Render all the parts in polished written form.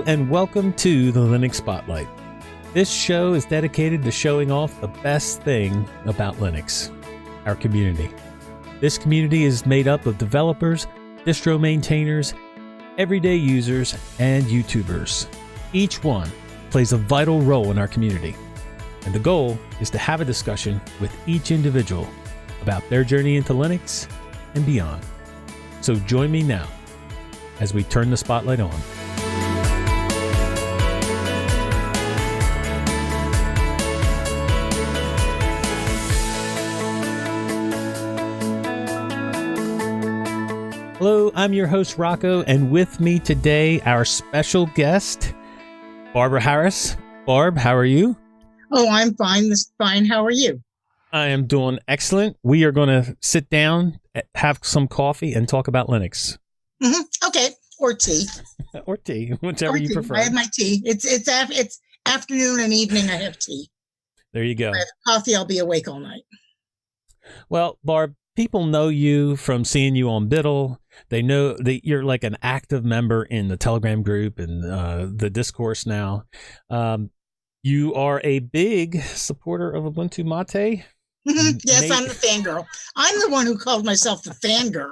and welcome to the Linux Spotlight. This show is dedicated to showing off the best thing about Linux, our community. This community is made up of developers, distro maintainers, everyday users, and YouTubers. Each one plays a vital role in our community, and the goal is to have a discussion with each individual about their journey into Linux and beyond. So join me now as we turn the spotlight on. Hello, I'm your host, Rocco, and with me today, our special guest, Barbara Harris. Barb, how are you? Oh, I'm fine. Fine. How are you? I am doing excellent. We are going to sit down, have some coffee, and talk about Linux. Mm-hmm. Okay. Or tea. Or tea, whichever you prefer. I have my tea. It's afternoon and evening. I have tea. There you go. If I have coffee, I'll be awake all night. Well, Barb, people know you from seeing you on Biddle. They know that you're like an active member in the Telegram group and the discourse now. You are a big supporter of Ubuntu Mate. Mm-hmm. Yes, I'm the fangirl. I'm the one who called myself the fangirl.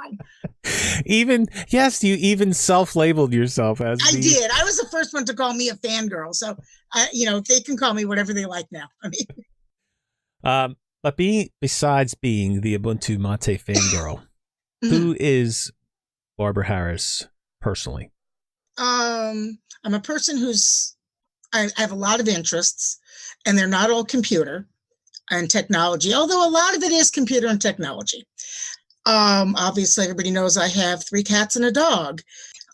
You even self-labeled yourself as I did. I was the first one to call me a fangirl. So, they can call me whatever they like now. But besides being the Ubuntu Mate fangirl, mm-hmm. Who is Barbara Harris personally? I'm a person I have a lot of interests, and they're not all computer and technology, although a lot of it is computer and technology. Obviously, everybody knows I have 3 cats and a dog.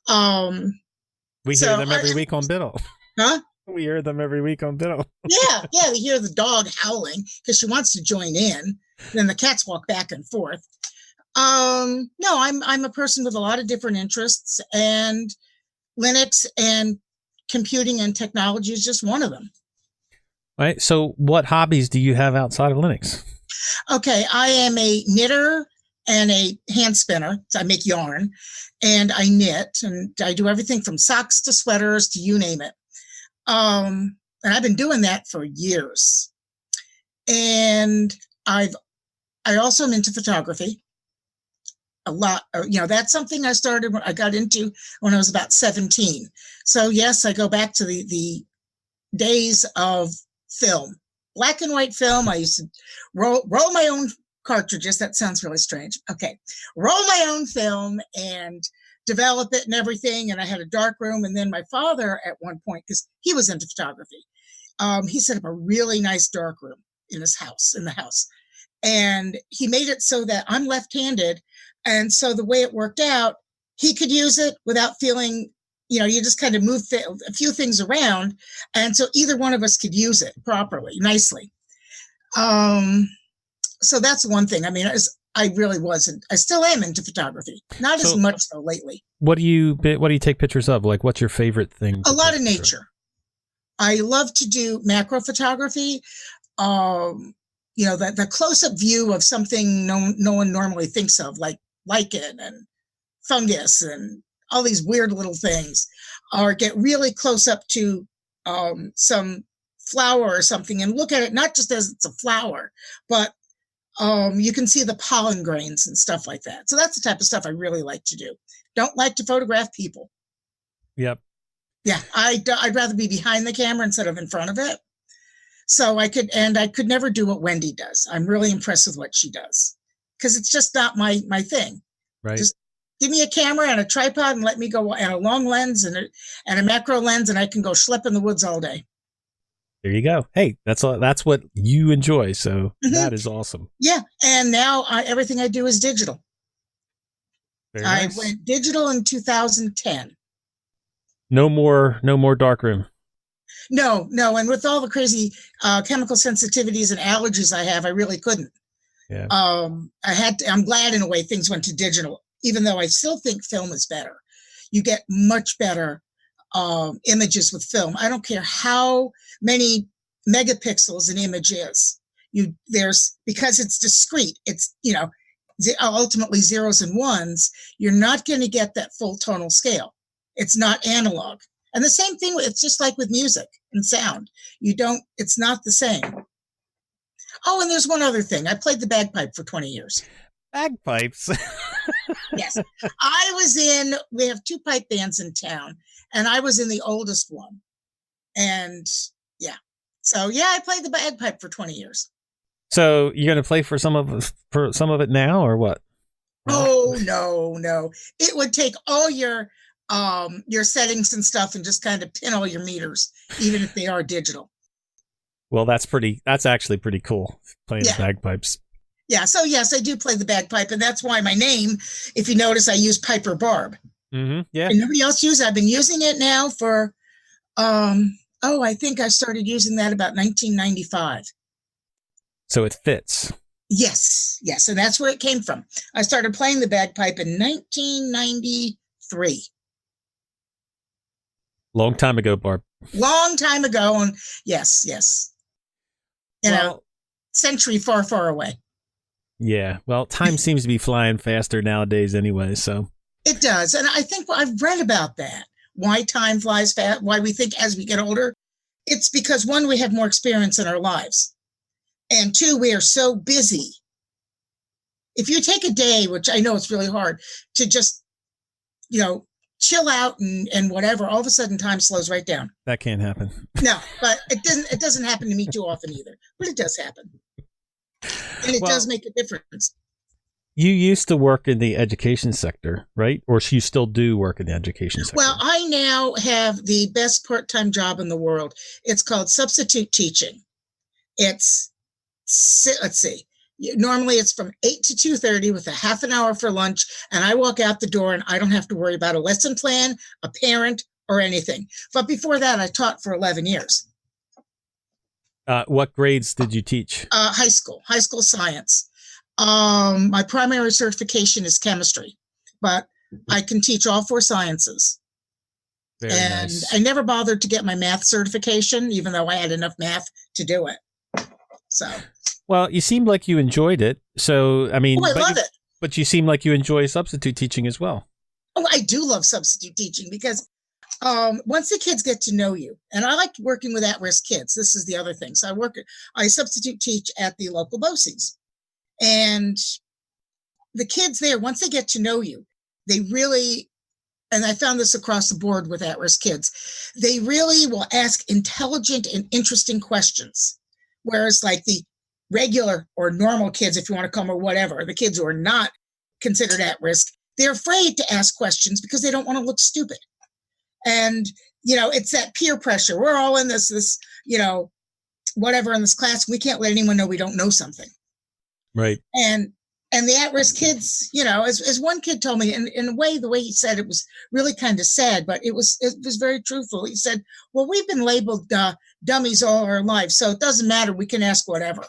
We hear them every week on Biddle. Huh? We hear them every week on Biddle. Yeah, we hear the dog howling because she wants to join in. Then the cats walk back and forth. No, I'm a person with a lot of different interests, and Linux and computing and technology is just one of them. Right. So what hobbies do you have outside of Linux? Okay, I am a knitter and a hand spinner. So I make yarn and I knit, and I do everything from socks to sweaters to you name it. And I've been doing that for years. And I also am into photography a lot. That's something I got into when I was about 17. So yes, I go back to the days of film, black and white film. I used to roll my own cartridges. That sounds really strange. Okay. Roll my own film and develop it and everything. And I had a dark room. And then my father at one point, because he was into photography, he set up a really nice dark room in the house. And he made it so that I'm left-handed. And so the way it worked out, he could use it without feeling, you just kind of move a few things around. And so either one of us could use it properly, nicely. So that's one thing. I mean, I really wasn't. I still am into photography. Not as much though lately. What do you take pictures of? Like, what's your favorite thing? A lot of nature. I love to do macro photography. The close-up view of something no one normally thinks of, like lichen and fungus and all these weird little things, or get really close up to some flower or something and look at it not just as it's a flower, but you can see the pollen grains and stuff like that. So that's the type of stuff I really like to do. Don't like to photograph people. Yep. Yeah, I'd rather be behind the camera instead of in front of it. So I could never do what Wendy does. I'm really impressed with what she does because it's just not my thing. Right. Just give me a camera and a tripod and let me go, and a long lens and a macro lens, and I can go schlep in the woods all day. There you go. Hey, that's what you enjoy. So That is awesome. Yeah. And now everything I do is digital. Very nice. I went digital in 2010. No more darkroom. No. And with all the crazy chemical sensitivities and allergies I have, I really couldn't. Yeah. I'm glad in a way things went to digital, even though I still think film is better. You get much better images with film. I don't care how many megapixels an image is. Because it's discrete. It's, ultimately zeros and ones. You're not going to get that full tonal scale. It's not analog. And the same thing, it's just like with music and sound. It's not the same. Oh, and there's one other thing. I played the bagpipe for 20 years. Bagpipes? Yes. We have 2 pipe bands in town, and I was in the oldest one. And yeah. So yeah, I played the bagpipe for 20 years. So you're going to play for some of it now, or what? Oh, no. It would take all your settings and stuff and just kind of pin all your meters, even if they are digital. Well, that's actually pretty cool, playing the bagpipes. Yeah. So yes, I do play the bagpipe, and that's why my name, if you notice, I use Piper Barb. Mm-hmm. Yeah. And nobody else uses it. I've been using it now for, I think I started using that about 1995. So it fits. Yes. And that's where it came from. I started playing the bagpipe in 1993. Long time ago, Barb. Long time ago. And yes. In a century far, far away. Yeah. Well, time seems to be flying faster nowadays anyway, so. It does. And I think I've read about that. Why time flies fast, why we think as we get older. It's because, 1, we have more experience in our lives. And 2, we are so busy. If you take a day, which I know it's really hard, to just, chill out and whatever, all of a sudden time slows right down. That can't happen. No, but it doesn't happen to me too often either. But it does happen. And it does make a difference. You used to work in the education sector, right? Or you still do work in the education sector? Well, I now have the best part-time job in the world. It's called substitute teaching. Let's see. Normally it's from 8 to 2:30 with a half an hour for lunch. And I walk out the door and I don't have to worry about a lesson plan, a parent, or anything. But before that, I taught for 11 years. What grades did you teach? High school science. My primary certification is chemistry, but I can teach all 4 sciences. Very nice. I never bothered to get my math certification, even though I had enough math to do it. So. Well, you seemed like you enjoyed it. So, I mean, I love it. But you seem like you enjoy substitute teaching as well. Oh, I do love substitute teaching because once the kids get to know you, and I like working with at-risk kids. This is the other thing. So I substitute teach at the local BOCES. And the kids there, once they get to know you, they really, and I found this across the board with at-risk kids, they really will ask intelligent and interesting questions. Whereas like the regular or normal kids, if you want to call them, or whatever, the kids who are not considered at risk, they're afraid to ask questions because they don't want to look stupid. And, it's that peer pressure. We're all in this, whatever in this class. We can't let anyone know we don't know something. Right. And the at-risk kids, as one kid told me, in a way, the way he said it was really kind of sad, but it was very truthful. He said, well, we've been labeled dummies all our lives, so it doesn't matter. We can ask whatever.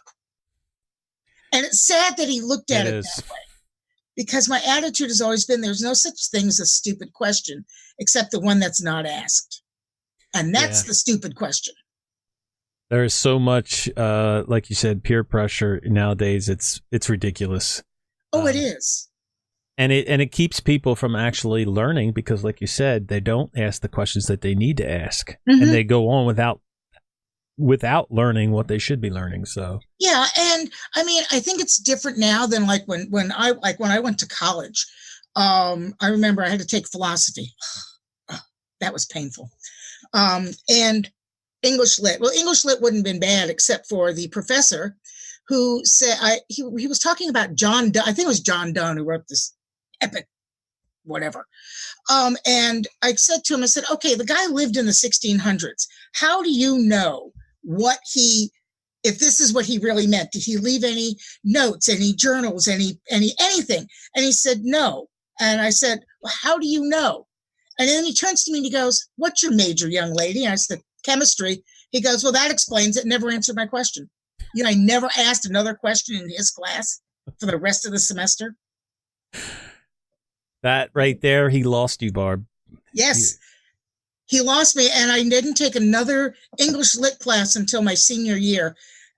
And it's sad that he looked at it that way, because my attitude has always been there's no such thing as a stupid question except the one that's not asked. And that's the stupid question. There's so much, like you said, peer pressure nowadays. It's ridiculous. Oh, it is. And it keeps people from actually learning because, like you said, they don't ask the questions that they need to ask, and they go on without learning what they should be learning. So yeah, and I mean, I think it's different now than like when I went to college. I remember I had to take philosophy. That was painful. And English Lit. Well, English Lit wouldn't have been bad except for the professor who said he was talking about John Donne. I think it was John Donne who wrote this epic whatever. And I said to him, I said, okay, the guy lived in the 1600s. How do you know if this is what he really meant? Did he leave any notes, any journals, anything? And he said, no. And I said, well, how do you know? And then he turns to me and he goes, what's your major, young lady? And I said, chemistry. He goes, well, that explains it. Never answered my question. I never asked another question in his class for the rest of the semester. That right there, he lost you, Barb. Yes. He lost me, and I didn't take another English Lit class until my senior year.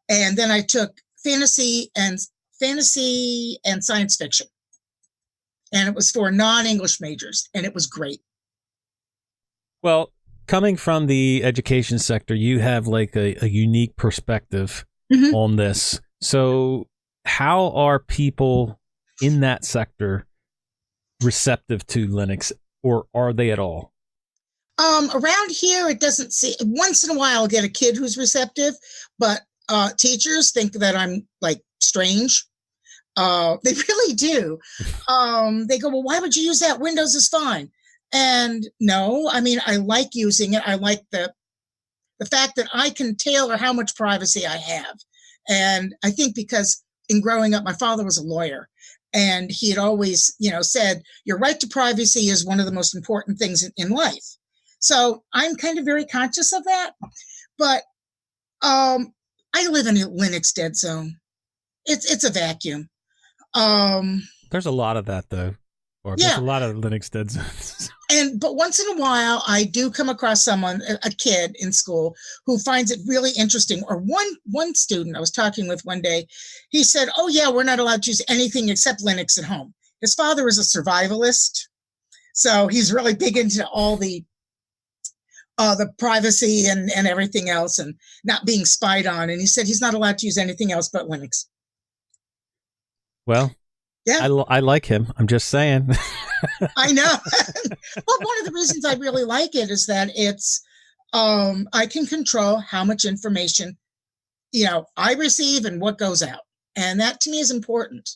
And then I took fantasy and science fiction. And it was for non-English majors, and it was great. Well, coming from the education sector, you have like a unique perspective on this. So how are people in that sector receptive to Linux, or are they at all? Around here, it doesn't see. Once in a while, I'll get a kid who's receptive, but teachers think that I'm like strange. They really do. They go, well, why would you use that? Windows is fine. And no, I mean, I like using it. I like the fact that I can tailor how much privacy I have. And I think because in growing up, my father was a lawyer, and he had always, said your right to privacy is one of the most important things in life. So I'm kind of very conscious of that. But I live in a Linux dead zone. It's a vacuum. There's a lot of that, though. Or yeah. There's a lot of Linux dead zones. But once in a while, I do come across someone, a kid in school, who finds it really interesting. Or one student I was talking with one day, he said, oh, yeah, we're not allowed to use anything except Linux at home. His father is a survivalist, so he's really big into all the privacy and everything else, and not being spied on. And he said he's not allowed to use anything else but Linux. Well, yeah, I like him. I'm just saying. I know. Well, one of the reasons I really like it is that it's I can control how much information I receive and what goes out, and that to me is important.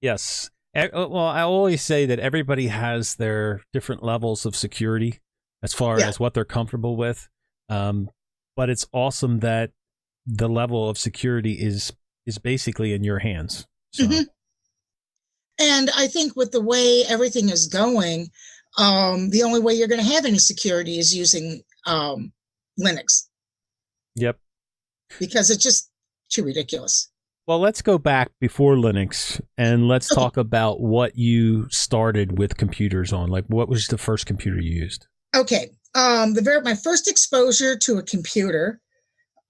Yes. Well, I always say that everybody has their different levels of security as far as what they're comfortable with. But it's awesome that the level of security is basically in your hands. So. And I think with the way everything is going, the only way you're going to have any security is using Linux. Yep. Because it's just too ridiculous. Well, let's go back before Linux and let's talk about what you started with computers on. Like, what was the first computer you used? Okay. My first exposure to a computer,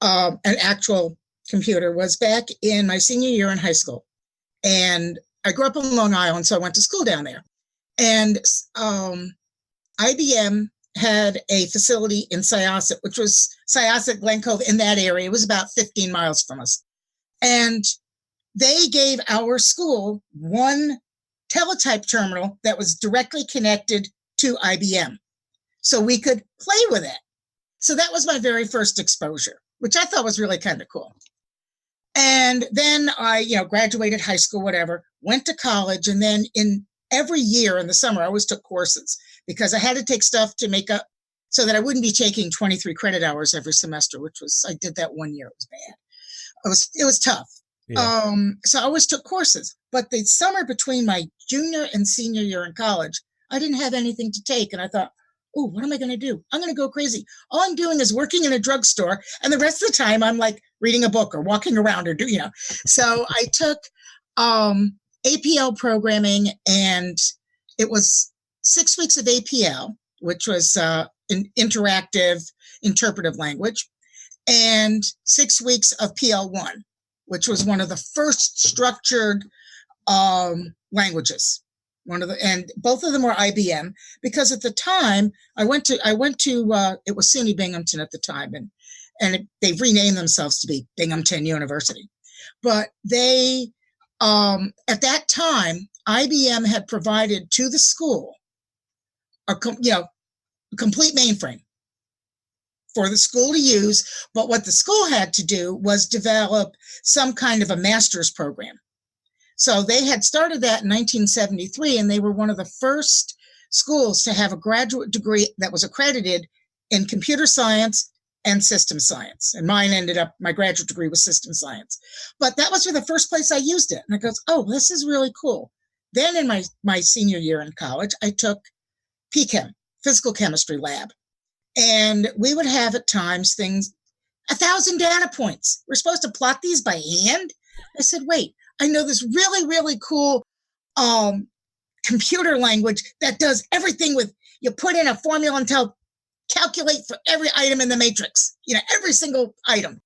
an actual computer, was back in my senior year in high school. And I grew up on Long Island, so I went to school down there. And IBM had a facility in Syosset, which was Syosset, Glen Cove, in that area. It was about 15 miles from us. And they gave our school one teletype terminal that was directly connected to IBM, so we could play with it. So that was my very first exposure, which I thought was really kind of cool. And then I, graduated high school, whatever, went to college. And then every year in the summer, I always took courses because I had to take stuff to make up so that I wouldn't be taking 23 credit hours every semester, I did that one year. It was bad. It was tough. Yeah. So I always took courses, but the summer between my junior and senior year in college, I didn't have anything to take. And I thought, oh, what am I going to do? I'm going to go crazy. All I'm doing is working in a drugstore. And the rest of the time I'm like reading a book or walking around or So I took APL programming, and it was 6 weeks of APL, which was an interactive interpretive language, and 6 weeks of PL1, which was one of the first structured languages. And both of them were IBM, because at the time I went to it was SUNY Binghamton at the time, and they've renamed themselves to be Binghamton University. But they at that time, IBM had provided to the school a complete mainframe for the school to use. But what the school had to do was develop some kind of a master's program. So they had started that in 1973, and they were one of the first schools to have a graduate degree that was accredited in computer science and system science. And my graduate degree was system science. But that was for the first place I used it. And I goes, oh, this is really cool. Then in my senior year in college, I took PChem, physical chemistry lab. And we would have at times 1,000 data points. We're supposed to plot these by hand. I said, wait, I know this really, really cool computer language that does everything with, you put in a formula and calculate for every item in the matrix, every single item.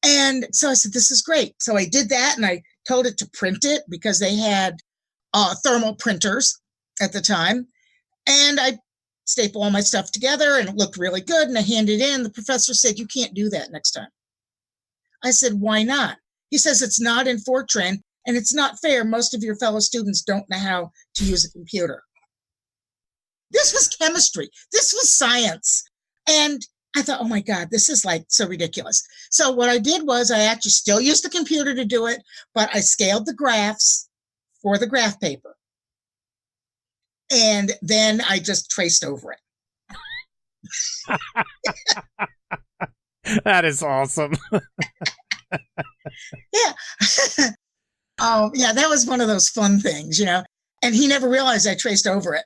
And so I said, this is great. So I did that, and I told it to print it because they had thermal printers at the time. And I staple all my stuff together, and it looked really good, and I handed it in. The professor said, "You can't do that next time." I said, "Why not?" He says, "It's not in Fortran, and it's not fair. Most of your fellow students don't know how to use a computer." This was chemistry. This was science. And I thought, oh my God, this is like so ridiculous. So what I did was I actually still used the computer to do it, but I scaled the graphs for the graph paper. And then I just traced over it. That is awesome. Yeah. Oh, yeah, that was one of those fun things, And he never realized I traced over it.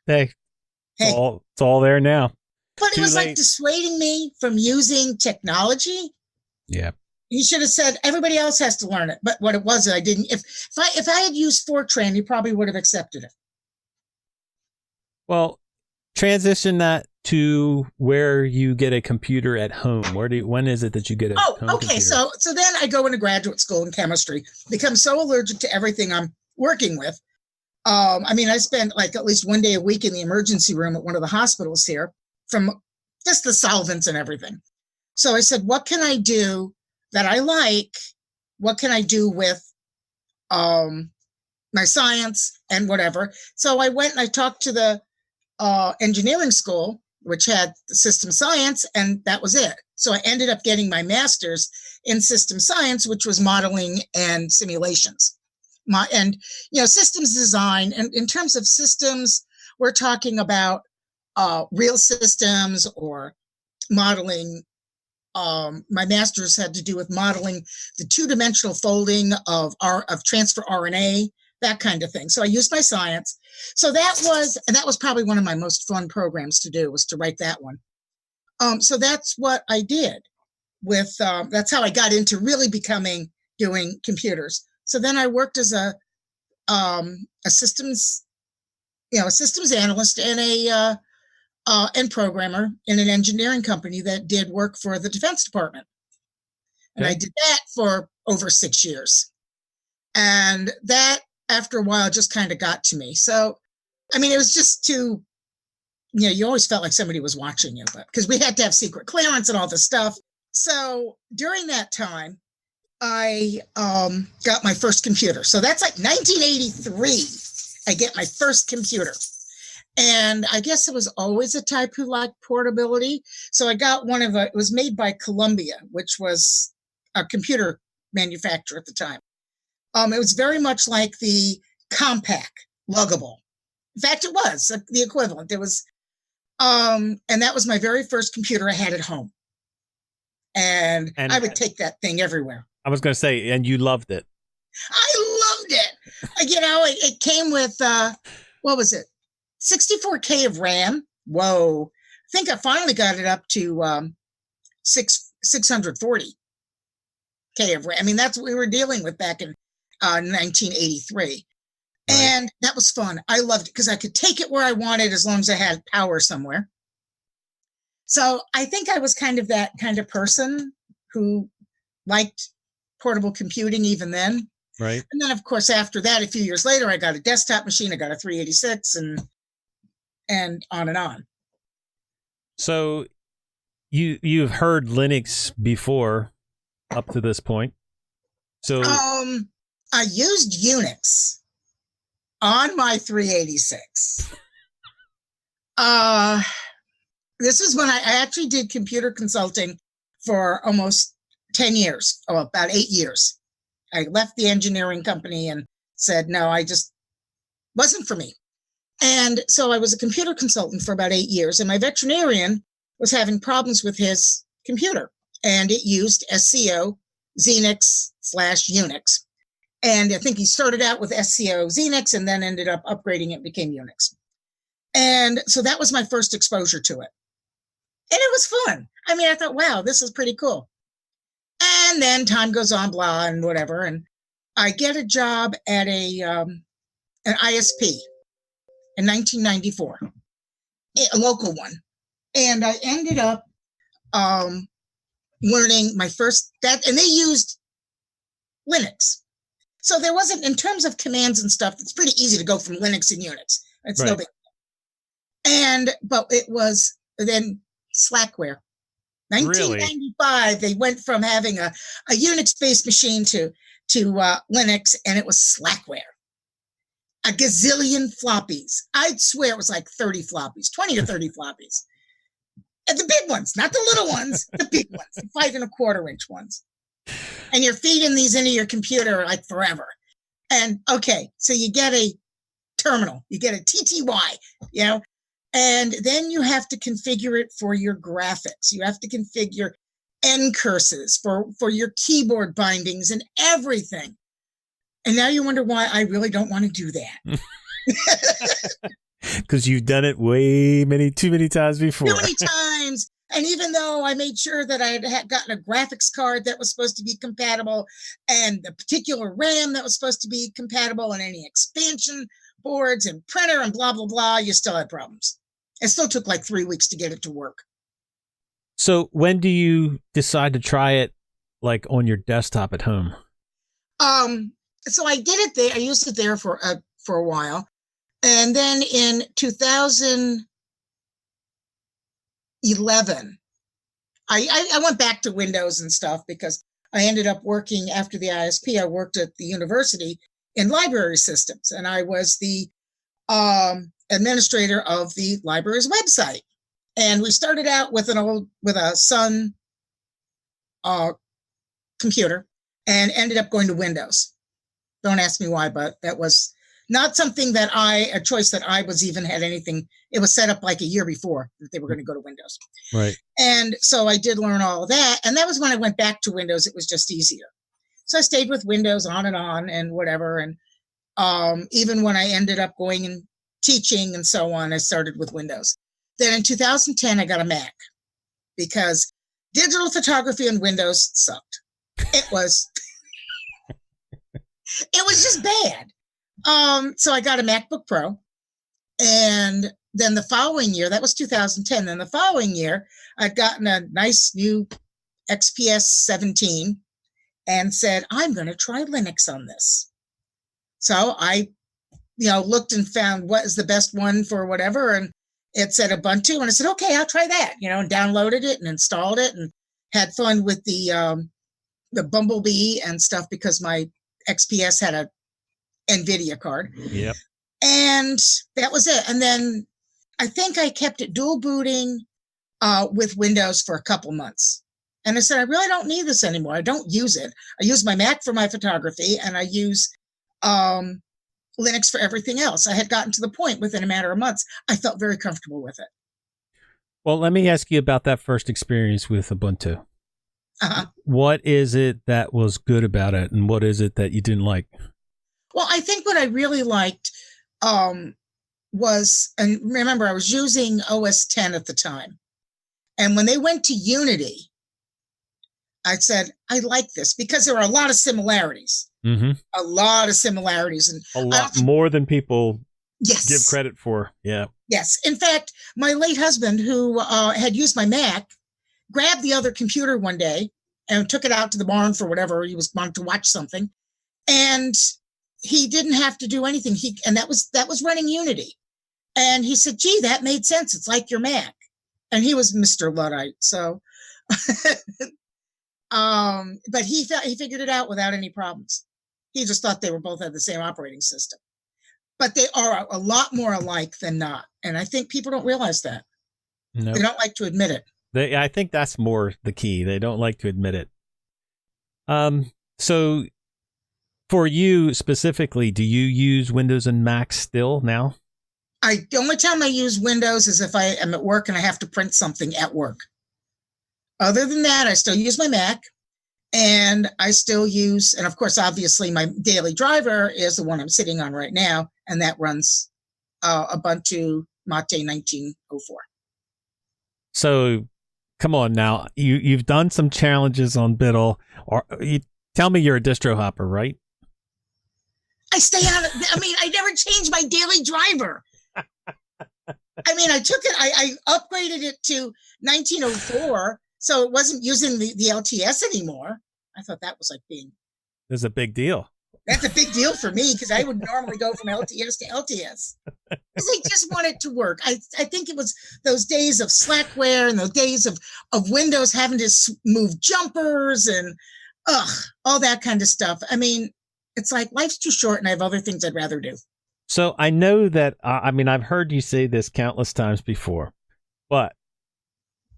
Hey, it's all there now. But it was like dissuading me from using technology. Yeah. He should have said everybody else has to learn it. But what it was, I didn't. If I had used Fortran, he probably would have accepted it. Well, transition that to where you get a computer at home. When is it that you get a home okay. computer? So then I go into graduate school in chemistry, become so allergic to everything I'm working with. I spent like at least one day a week in the emergency room at one of the hospitals here from just the solvents and everything. So I said, what can I do that I like? What can I do with my science and whatever? So I went and I talked to the engineering school, which had system science, and that was it. So I ended up getting my master's in system science, which was modeling and simulations. Systems design. And in terms of systems, we're talking about real systems or modeling. My master's had to do with modeling the two-dimensional folding of transfer RNA, that kind of thing. So I used my science. So that was probably one of my most fun programs to do, was to write that one. So that's what I did with, that's how I got into really doing computers. So then I worked as a systems analyst and and programmer in an engineering company that did work for the Defense Department. And I did that for over 6 years. And that, after a while, just kind of got to me. So, it was just too, you always felt like somebody was watching you, but because we had to have secret clearance and all this stuff. So during that time, I got my first computer. So that's like 1983. I get my first computer. And I guess it was always a type who liked portability. So I got it was made by Columbia, which was a computer manufacturer at the time. It was very much like the Compaq luggable. In fact, it was the equivalent. It was, and that was my very first computer I had at home. And I would take that thing everywhere. I was going to say, and you loved it. I loved it. It came with, what was it? 64K of RAM. Whoa. I think I finally got it up to 640K of RAM. That's what we were dealing with back in 1983. Right. And that was fun. I loved it because I could take it where I wanted as long as I had power somewhere. So I think I was kind of that kind of person who liked portable computing even then. Right. And then, of course, after that, a few years later, I got a desktop machine. I got a 386 and on and on. So you've heard Linux before up to this point. So I used Unix on my 386. This is when I actually did computer consulting for almost 10 years, about 8 years. I left the engineering company and said, no, I just wasn't for me. And so I was a computer consultant for about 8 years, and my veterinarian was having problems with his computer, and it used SCO Xenix/Unix. And I think he started out with SCO Xenix and then ended up upgrading it and became Unix. And so that was my first exposure to it. And it was fun. I thought, wow, this is pretty cool. And then time goes on, blah, and whatever. And I get a job at an ISP in 1994, a local one. And I ended up learning my first, and they used Linux. So there wasn't, in terms of commands and stuff, it's pretty easy to go from Linux and Unix. It's no big deal. But it was then Slackware. Really? 1995, they went from having a Unix-based machine to Linux, and it was Slackware. A gazillion floppies. I'd swear it was like 30 floppies, 20 or 30 floppies. And the big ones, not the little ones, the big ones, the 5.25-inch ones. And you're feeding these into your computer like forever. And okay, so you get a terminal, you get a TTY, you know, and then you have to configure it for your graphics. You have to configure N curses for your keyboard bindings and everything. And now you wonder why I really don't want to do that. Because you've done it too many times before. Too many times. And even though I made sure that I had gotten a graphics card that was supposed to be compatible and the particular RAM that was supposed to be compatible and any expansion boards and printer and blah, blah, blah, you still had problems. It still took like 3 weeks to get it to work. So when do you decide to try it like on your desktop at home? So I did it there. I used it there for a while. And then in 2011, I went back to Windows and stuff because I ended up working after the ISP. I worked at the university in library systems, and I was the administrator of the library's website. And we started out with a Sun computer and ended up going to Windows. Don't ask me why, but that was not something that a choice that I was even had anything. It was set up like a year before that they were going to go to Windows. Right. And so I did learn all of that. And that was when I went back to Windows. It was just easier. So I stayed with Windows on and whatever. And even when I ended up going and teaching and so on, I started with Windows. Then in 2010, I got a Mac because digital photography on Windows sucked. It was just bad. So I got a MacBook Pro, and then the following year, that was 2010. Then the following year, I'd gotten a nice new XPS 17 and said, I'm going to try Linux on this. So I, looked and found what is the best one for whatever. And it said Ubuntu. And I said, okay, I'll try that, and downloaded it and installed it and had fun with the Bumblebee and stuff because my XPS had a NVIDIA card. Yep. And that was it. And then I think I kept it dual booting with Windows for a couple months. And I said, I really don't need this anymore. I don't use it. I use my Mac for my photography, and I use Linux for everything else. I had gotten to the point within a matter of months, I felt very comfortable with it. Well, let me ask you about that first experience with Ubuntu. Uh-huh. What is it that was good about it, and what is it that you didn't like? Well, I think what I really liked was, and remember, I was using OS 10 at the time. And when they went to Unity, I said, I like this because there are a lot of similarities. Mm-hmm. A lot of similarities. And a lot more than people yes. give credit for. Yeah. Yes. In fact, my late husband, who had used my Mac, grabbed the other computer one day and took it out to the barn for whatever he wanted to watch something. And he didn't have to do anything. And that was running Unity. And he said, gee, that made sense. It's like your Mac. And he was Mr. Luddite. So, but he figured it out without any problems. He just thought they were both had the same operating system. But they are a lot more alike than not. And I think people don't realize that. No. They don't like to admit it. I think that's more the key. They don't like to admit it. So for you specifically, do you use Windows and Mac still now? The only time I use Windows is if I am at work and I have to print something at work. Other than that, I still use my Mac, and I still use, and of course, obviously, my daily driver is the one I'm sitting on right now, and that runs Ubuntu Mate 1904. So, come on now, you've done some challenges on Biddle, or you tell me you're a distro hopper, right? I stay on it. I mean, I never changed my daily driver. I mean, I took it, I upgraded it to 1904, so it wasn't using the LTS anymore. I thought that was like being... It's a big deal. That's a big deal for me because I would normally go from LTS to LTS because I just want it to work. I think it was those days of Slackware and those days of Windows having to move jumpers and all that kind of stuff. I mean, it's like life's too short and I have other things I'd rather do. So I know that, I've heard you say this countless times before, but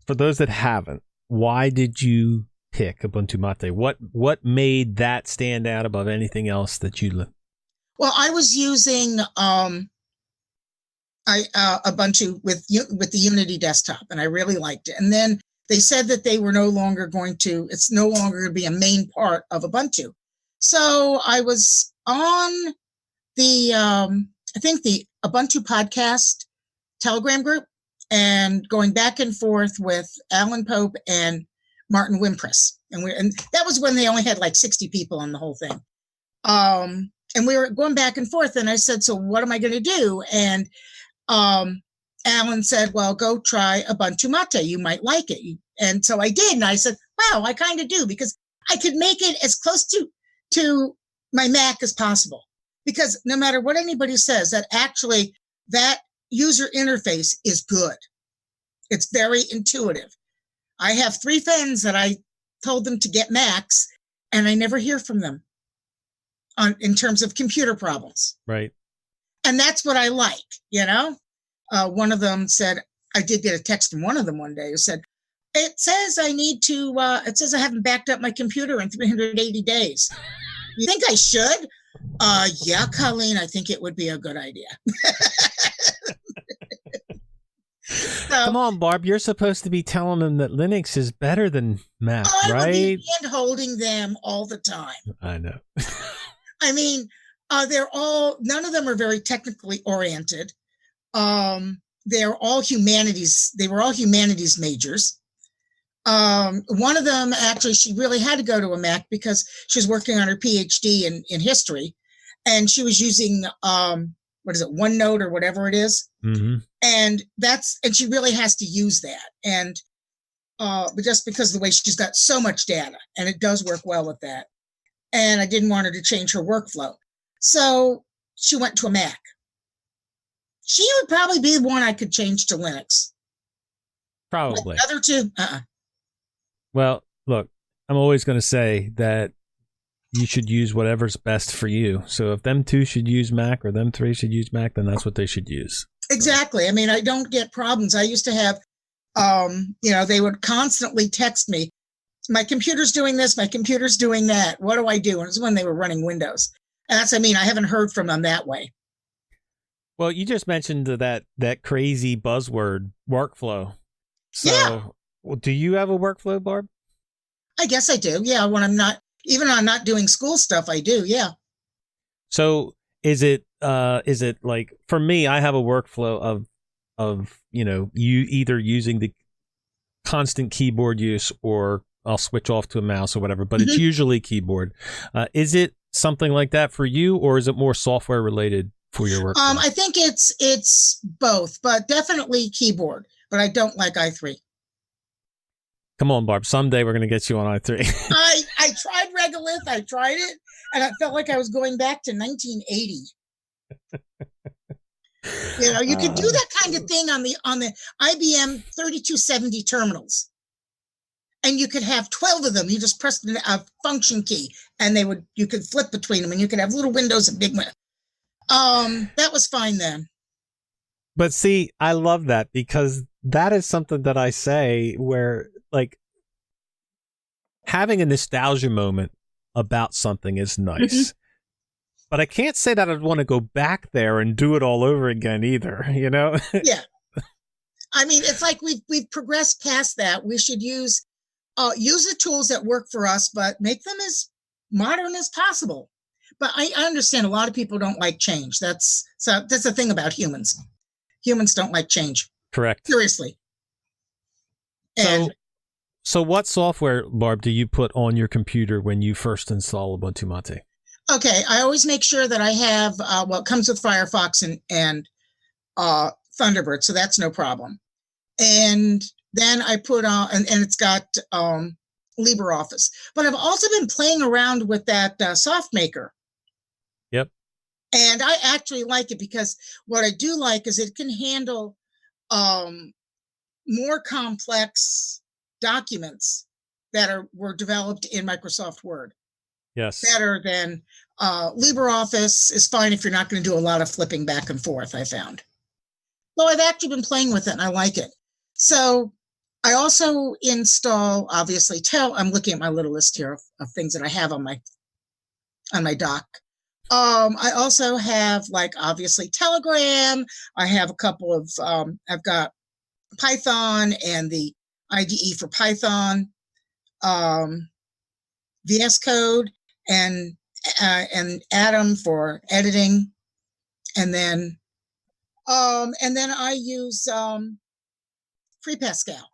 for those that haven't, why did you pick Ubuntu Mate? What made that stand out above anything else that you? Well, I was using Ubuntu with the Unity desktop, and I really liked it. And then they said that they were it's no longer going to be a main part of Ubuntu. So I was on the I think the Ubuntu podcast Telegram group and going back and forth with Alan Pope and Martin Wimpress. And that was when they only had like 60 people on the whole thing. And we were going back and forth and I said, so what am I going to do? And Alan said, well, go try Ubuntu Mate. You might like it. And so I did. And I said, wow, I kind of do because I could make it as close to my Mac as possible. Because no matter what anybody says, that actually that user interface is good. It's very intuitive. I have 3 friends that I told them to get Macs, and I never hear from them in terms of computer problems. Right. And that's what I like, you know? One of them said, I did get a text from one of them one day who said, it says I haven't backed up my computer in 380 days. You think I should? Yeah, Colleen, I think it would be a good idea. Come on, Barb. You're supposed to be telling them that Linux is better than Mac, right? I would be holding them all the time. I know. I mean, none of them are very technically oriented. They're all humanities. They were all humanities majors. One of them, actually, she really had to go to a Mac because she was working on her PhD in history. And she was using, OneNote or whatever it is. Mm-hmm. And she really has to use that. And but just because of the way she's got so much data, and it does work well with that. And I didn't want her to change her workflow. So she went to a Mac. She would probably be the one I could change to Linux. Probably. The other two, Well, look, I'm always going to say that you should use whatever's best for you. So if them 2 should use Mac or them 3 should use Mac, then that's what they should use. Exactly. I mean, I don't get problems. I used to have, they would constantly text me, my computer's doing this, my computer's doing that. What do I do? And it was when they were running Windows. And I haven't heard from them that way. Well, you just mentioned that crazy buzzword, workflow. So yeah. Do you have a workflow, Barb? I guess I do. Yeah. When I'm not doing school stuff, I do. Yeah. So is it like, for me, I have a workflow of, you either using the constant keyboard use or I'll switch off to a mouse or whatever, but It's usually keyboard. Is it something like that for you, or is it more software related for your work? I think it's both, but definitely keyboard, but I don't like i3. Come on, Barb. Someday we're going to get you on i3. I tried Regolith. I tried it, and I felt like I was going back to 1980. You could do that kind of thing on the IBM 3270 terminals, and you could have 12 of them. You just pressed a function key, and you could flip between them, and you could have little windows and big windows. That was fine then. But see, I love that because that is something that I say where, like, having a nostalgia moment about something is nice. Mm-hmm. But I can't say that I'd want to go back there and do it all over again either, Yeah. I mean, it's like we've progressed past that. We should use the tools that work for us, but make them as modern as possible. But I understand a lot of people don't like change. That's the thing about humans. Humans don't like change. Correct. Seriously. So what software, Barb, do you put on your computer when you first install Ubuntu Mate? Okay, I always make sure that I have, it comes with Firefox and Thunderbird, so that's no problem. And then I put on, and it's got LibreOffice. But I've also been playing around with that SoftMaker. And I actually like it because what I do like is it can handle more complex documents that were developed in Microsoft Word. Yes. Better than LibreOffice is fine if you're not going to do a lot of flipping back and forth, I found. So I've actually been playing with it and I like it. So I also install, obviously, I'm looking at my little list here of things that I have on my dock. I also have, like, obviously Telegram. I have a couple of, I've got Python and the IDE for Python, VS Code, and Atom for editing, and then I use Free Pascal.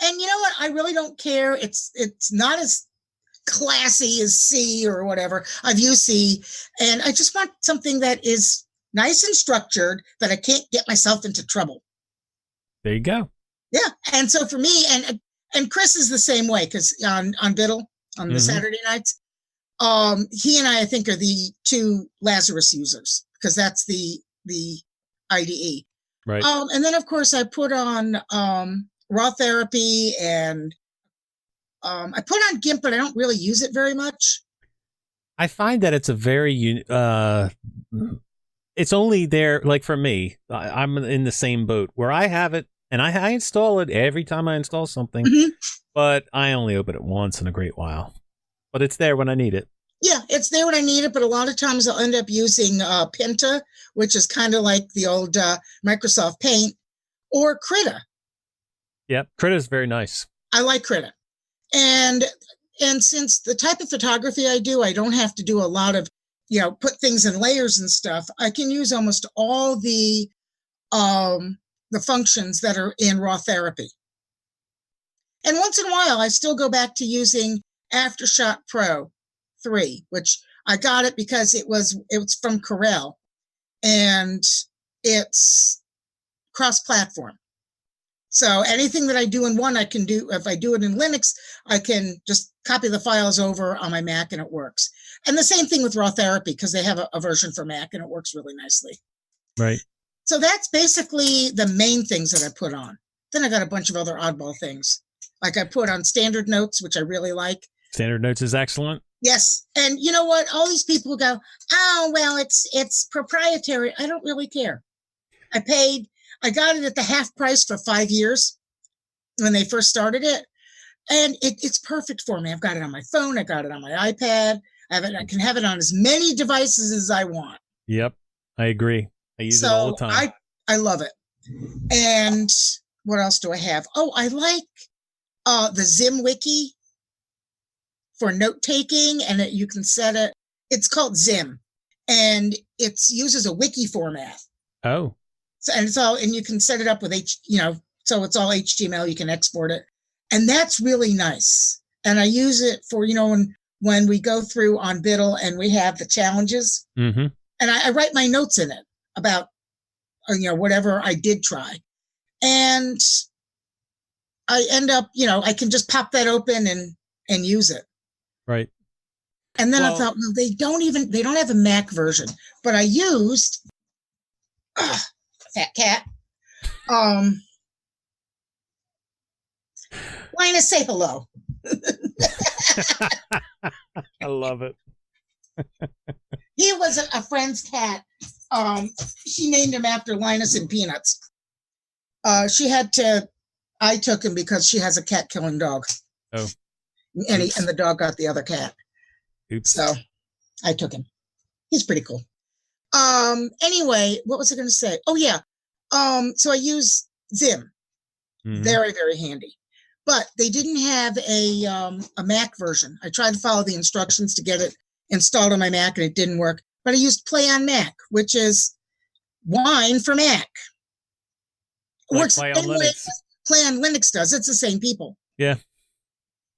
And you know what? I really don't care. It's not as classy as C or whatever. I've used C, and I just want something that is nice and structured that I can't get myself into trouble. There you go. Yeah, and so for me, and Chris is the same way, because on Biddle on the Saturday nights, he and I think, are the two Lazarus users, because that's the IDE. Right. And then of course I put on Raw Therapy, and I put on GIMP, but I don't really use it very much. I find that it's a very it's only there, like for me, I'm in the same boat where I have it and I install it every time I install something, but I only open it once in a great while. But it's there when I need it. Yeah, it's there when I need it, but a lot of times I'll end up using Pinta, which is kind of like the old Microsoft Paint, or Krita. Yep, Krita is very nice. I like Krita. And since the type of photography I do, I don't have to do a lot of, put things in layers and stuff. I can use almost all the functions that are in Raw Therapy. And once in a while, I still go back to using Aftershock Pro 3, which I got it because it was from Corel, and it's cross-platform. So anything that I do in one, I can do. If I do it in Linux, I can just copy the files over on my Mac and it works. And the same thing with Raw Therapy, because they have a version for Mac and it works really nicely. Right. So that's basically the main things that I put on. Then I got a bunch of other oddball things. Like I put on Standard Notes, which I really like. Standard Notes is excellent. Yes. And you know what? All these people go, oh, well, it's proprietary. I don't really care. I got it at the half price for 5 years when they first started it. And it's perfect for me. I've got it on my phone. I got it on my iPad. I can have it on as many devices as I want. Yep. I agree. I use it all the time. I love it. And what else do I have? Oh, I like the Zim Wiki for note taking, and you can set it. It's called Zim, and it uses a wiki format. Oh. So, and you can set it up with so it's all HTML. You can export it, and that's really nice. And I use it for when we go through on Biddle and we have the challenges, and I write my notes in it about whatever I did try, and I end up I can just pop that open and use it. Right. And then I thought, well, they don't have a Mac version, but I used fat cat. Linus, say hello. I love it. He was a friend's cat. She named him after Linus and Peanuts. I took him because she has a cat killing dog. Oh. And the dog got the other cat. Oops. So I took him. He's pretty cool. Anyway, what was I going to say? Oh yeah. So I use Zim. Very, very handy. But they didn't have a Mac version. I tried to follow the instructions to get it installed on my Mac, and it didn't work. But I used Play on Mac, which is Wine for Mac. Like Works Play the on same way Linux. Play on Linux does. It's the same people. Yeah.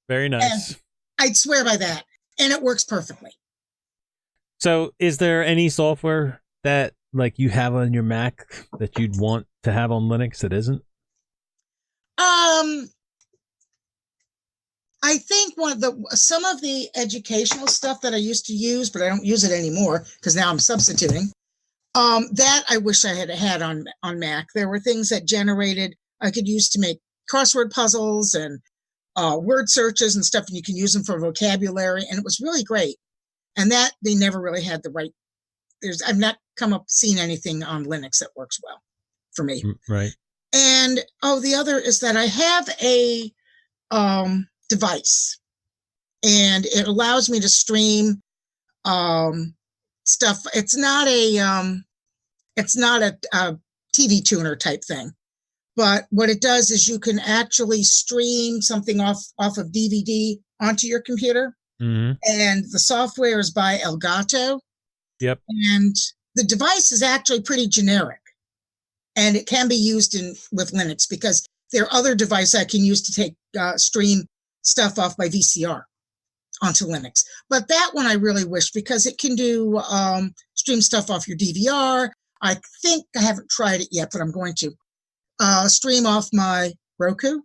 Very nice. And I'd swear by that. And it works perfectly. So is there any software that you have on your Mac that you'd want to have on Linux that isn't? I I think some of the educational stuff that I used to use, but I don't use it anymore because now I'm substituting. That I wish I had had on Mac. There were things that I could use to make crossword puzzles and word searches and stuff, and you can use them for vocabulary, and it was really great. And that they never really had the right. I've not seen anything on Linux that works well for me. Right. And the other is that I have a device, and it allows me to stream stuff. It's not a TV tuner type thing, but what it does is you can actually stream something off of DVD onto your computer, and the software is by Elgato. Yep. And the device is actually pretty generic, and it can be used with Linux because there are other devices I can use to take stream stuff off my VCR onto Linux. But that one I really wish, because it can do stream stuff off your DVR. I think I haven't tried it yet, but I'm going to stream off my Roku.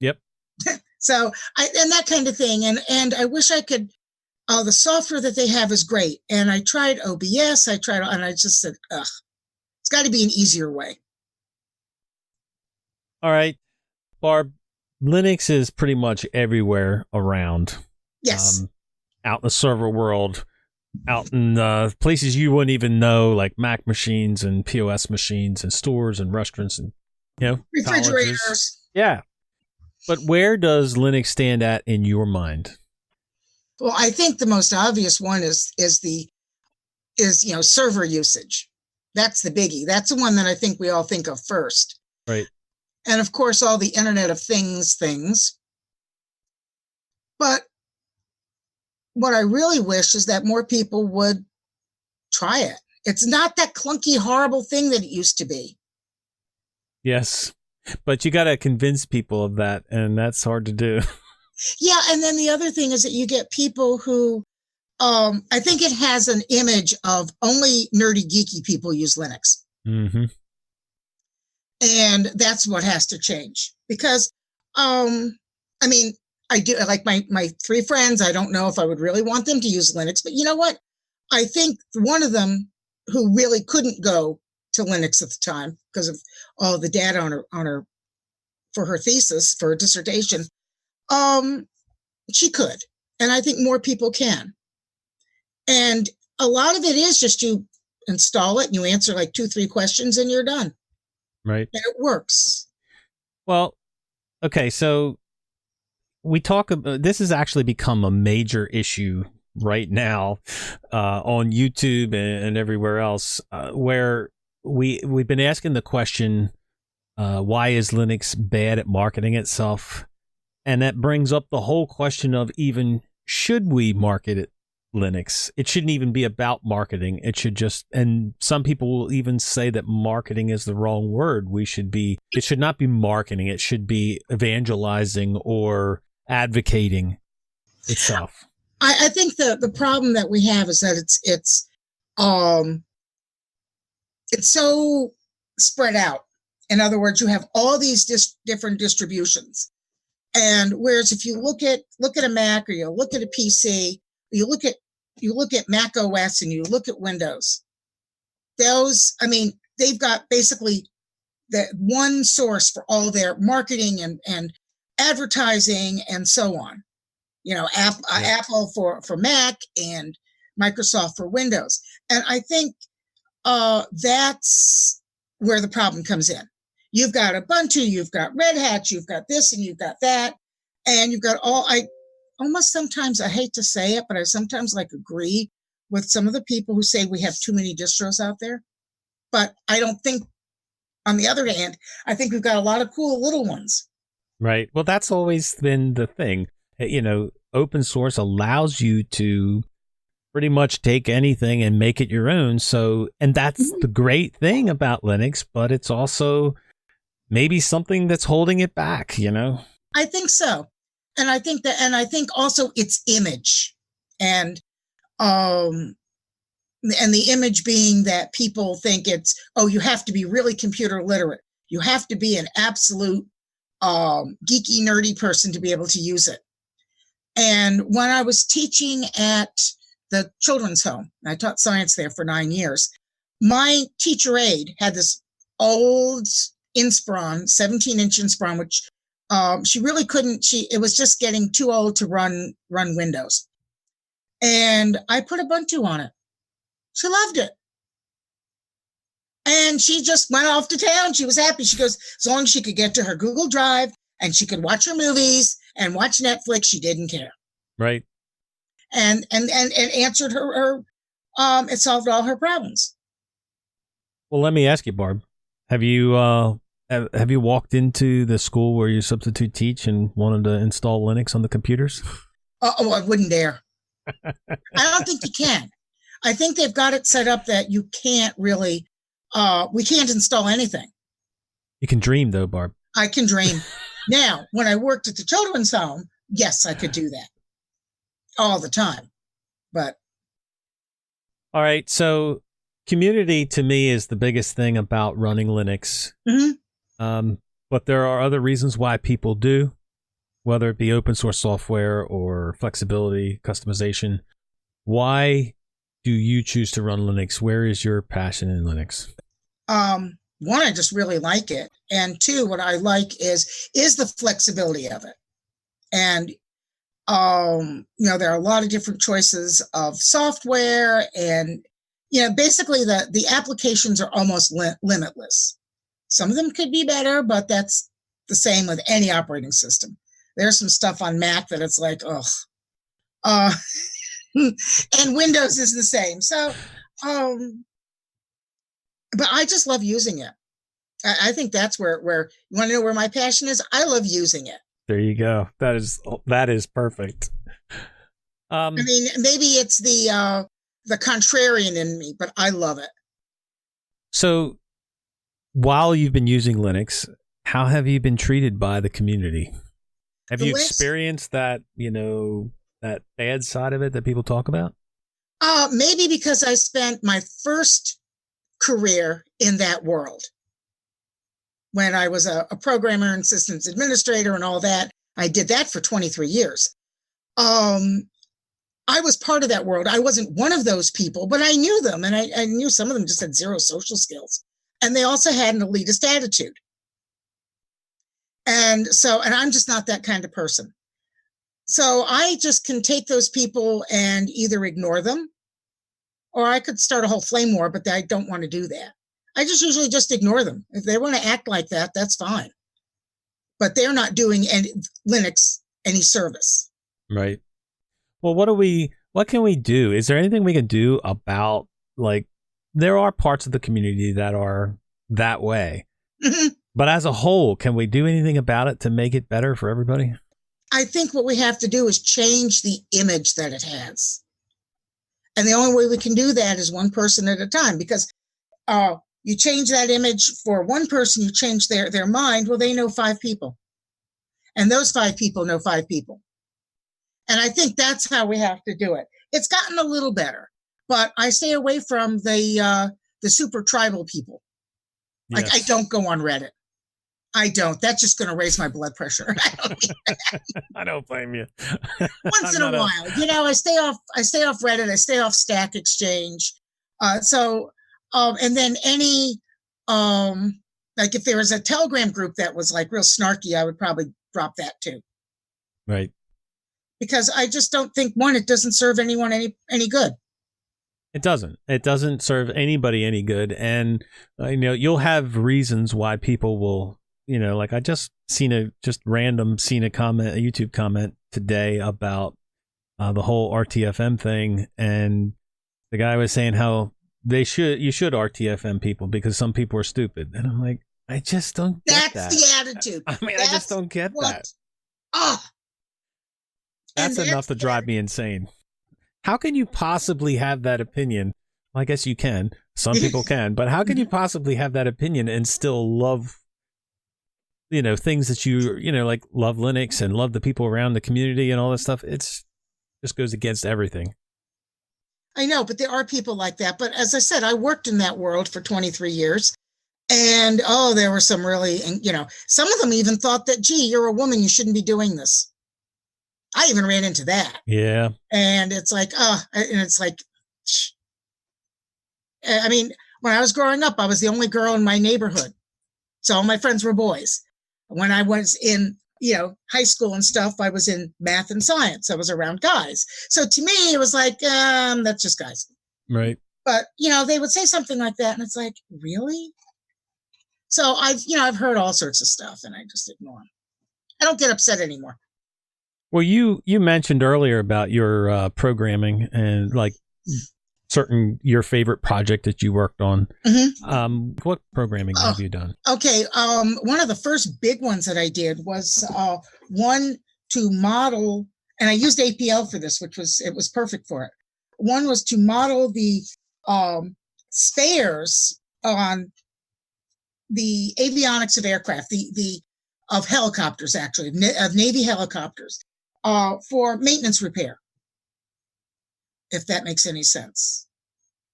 Yep. So and that kind of thing. And I wish I could. The software that they have is great. And I tried OBS. And I just said, ugh, it's got to be an easier way. All right, Barb, Linux is pretty much everywhere around. Yes. Out in the server world, out in places you wouldn't even know, like Mac machines and POS machines and stores and restaurants and, refrigerators. Colleges. Yeah. But where does Linux stand at in your mind? Well, I think the most obvious one is server usage. That's the biggie. That's the one that I think we all think of first. Right. And of course, all the Internet of things. But what I really wish is that more people would try it. It's not that clunky, horrible thing that it used to be. Yes. But you got to convince people of that, and that's hard to do. Yeah, and then the other thing is that you get people who, I think it has an image of only nerdy, geeky people use Linux. Mm-hmm. And that's what has to change. Because, I do, like my three friends, I don't know if I would really want them to use Linux, but you know what? I think one of them who really couldn't go to Linux at the time because of all the data on her for her thesis, for her dissertation, she could. And I think more people can. And a lot of it is just you install it and you answer like 2-3 questions and you're done. Right. And it works. Well, okay. So we talk about, this has actually become a major issue right now, on YouTube and everywhere else, where we've been asking the question, why is Linux bad at marketing itself? And that brings up the whole question of even, should we market it Linux? It shouldn't even be about marketing. It should just, and some people will even say that marketing is the wrong word. It should not be marketing. It should be evangelizing or advocating itself. I think the problem that we have is that it's so spread out. In other words, you have all these different distributions. And whereas if you look at a Mac or you look at a PC, you look at Mac OS and you look at Windows, they've got basically the one source for all their marketing and advertising and so on. Apple for Mac and Microsoft for Windows. And I think that's where the problem comes in. You've got Ubuntu, you've got Red Hat, you've got this and you've got that. And you've got sometimes, I hate to say it, but I sometimes agree with some of the people who say we have too many distros out there. But I don't think, on the other hand, I think we've got a lot of cool little ones. Right. Well, that's always been the thing. Open source allows you to pretty much take anything and make it your own. So, and that's the great thing about Linux, but it's also maybe something that's holding it back, I think so. And I think also its image and the image being that people think you have to be really computer literate. You have to be an absolute geeky, nerdy person to be able to use it. And when I was teaching at the children's home, I taught science there for 9 years, my teacher aide had this old Inspiron, 17-inch Inspiron, which she really couldn't, it was just getting too old to run Windows. And I put Ubuntu on it. She loved it. And she just went off to town. She was happy. She goes, as long as she could get to her Google Drive and she could watch her movies and watch Netflix, she didn't care. Right. And answered her it solved all her problems. Well, let me ask you, Barb, have you walked into the school where you substitute teach and wanted to install Linux on the computers? Oh, I wouldn't dare. I don't think you can. I think they've got it set up that you can't really, we can't install anything. You can dream though, Barb. I can dream. Now, when I worked at the children's home, yes, I could do that all the time. But all right, so community to me is the biggest thing about running Linux. Mm-hmm. But there are other reasons why people do, whether it be open source software or flexibility, customization. Why do you choose to run Linux? Where is your passion in Linux? One, I just really like it. And two, what I like is the flexibility of it. And, there are a lot of different choices of software and, basically the applications are almost limitless. Some of them could be better, but that's the same with any operating system. There's some stuff on Mac that it's like, and Windows is the same. So, but I just love using it. I think that's where you want to know where my passion is. I love using it. There you go. That is perfect. I mean, maybe it's the contrarian in me, but I love it. So, while you've been using Linux, how have you been treated by the community? Have you experienced that, that bad side of it that people talk about? Maybe because I spent my first career in that world. When I was a programmer and systems administrator and all that, I did that for 23 years. I was part of that world. I wasn't one of those people, but I knew them. And I knew some of them just had zero social skills. And they also had an elitist attitude. And I'm just not that kind of person. So I just can take those people and either ignore them, or I could start a whole flame war, but I don't want to do that. I just usually just ignore them. If they want to act like that, that's fine. But they're not doing Linux any service. Right. Well, what can we do? Is there anything we can do about, there are parts of the community that are that way. Mm-hmm. But as a whole, can we do anything about it to make it better for everybody? I think what we have to do is change the image that it has. And the only way we can do that is one person at a time, because you change that image for one person, you change their mind. Well, they know 5 people. And those 5 people know 5 people. And I think that's how we have to do it. It's gotten a little better, but I stay away from the super tribal people. Yes. Like, I don't go on Reddit. I don't. That's just going to raise my blood pressure. I don't blame you. Once in a while, I stay off Reddit. I stay off Stack Exchange. And then any, if there was a Telegram group that was real snarky, I would probably drop that too. Right. Because I just don't think, one, it doesn't serve anyone any good. It doesn't. It doesn't serve anybody any good. And, you'll have reasons why people will, I just seen a YouTube comment today about the whole RTFM thing. And the guy was saying how you should RTFM people because some people are stupid. And I'm like, I just don't get that. That's the attitude. I just don't get that. That's enough to drive me insane. How can you possibly have that opinion? Well, I guess you can. Some people can. But how can you possibly have that opinion and still love, things that love Linux and love the people around the community and all this stuff? It's just goes against everything. I know, but there are people like that. But as I said, I worked in that world for 23 years. And, there were some really, some of them even thought that, gee, you're a woman, you shouldn't be doing this. I even ran into that. Yeah. And it's like, and it's like, I mean, when I was growing up, I was the only girl in my neighborhood. So all my friends were boys. When I was in, high school and stuff, I was in math and science. I was around guys. So to me, it was like, that's just guys. Right. But, they would say something like that. And it's like, really? So I've heard all sorts of stuff and I just ignore them. I don't get upset anymore. Well, you mentioned earlier about your programming and like your favorite project that you worked on. Mm-hmm. What programming have you done? Okay. One of the first big ones that I did was one to model, and I used APL for this, it was perfect for it. One was to model the spares on the avionics of aircraft, of helicopters, actually, of Navy helicopters, for maintenance repair, if that makes any sense.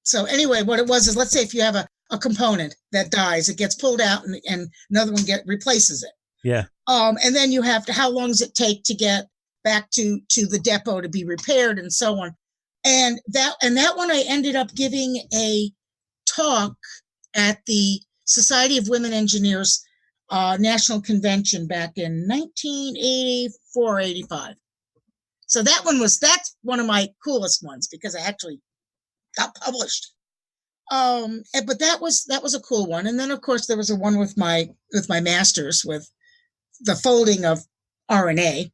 So anyway, what it was is, let's say if you have a component that dies, it gets pulled out and another one replaces it. Yeah. And then you have to, how long does it take to get back to the depot to be repaired and so on. And that one I ended up giving a talk at the Society of Women Engineers National Convention back in 1984, 85. So that's one of my coolest ones because I actually got published. But that was a cool one. And then of course there was a one with my master's with the folding of RNA.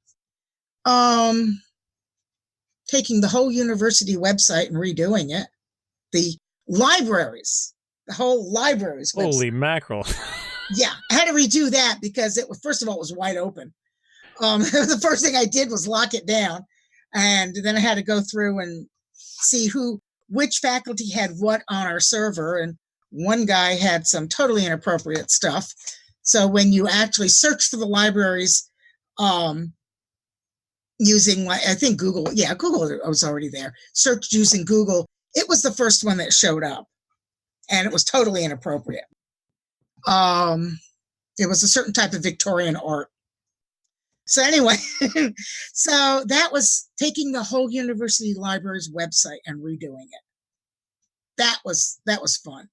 Taking the whole university website and redoing it. The whole libraries. Holy mackerel. Yeah, I had to redo that because first of all, it was wide open. The first thing I did was lock it down. And then I had to go through and see which faculty had what on our server. And one guy had some totally inappropriate stuff. So when you actually search for the libraries, using, I think Google was already there. Searched using Google. It was the first one that showed up. And it was totally inappropriate. It was a certain type of Victorian art. So anyway, so that was taking the whole university library's website and redoing it. That was fun.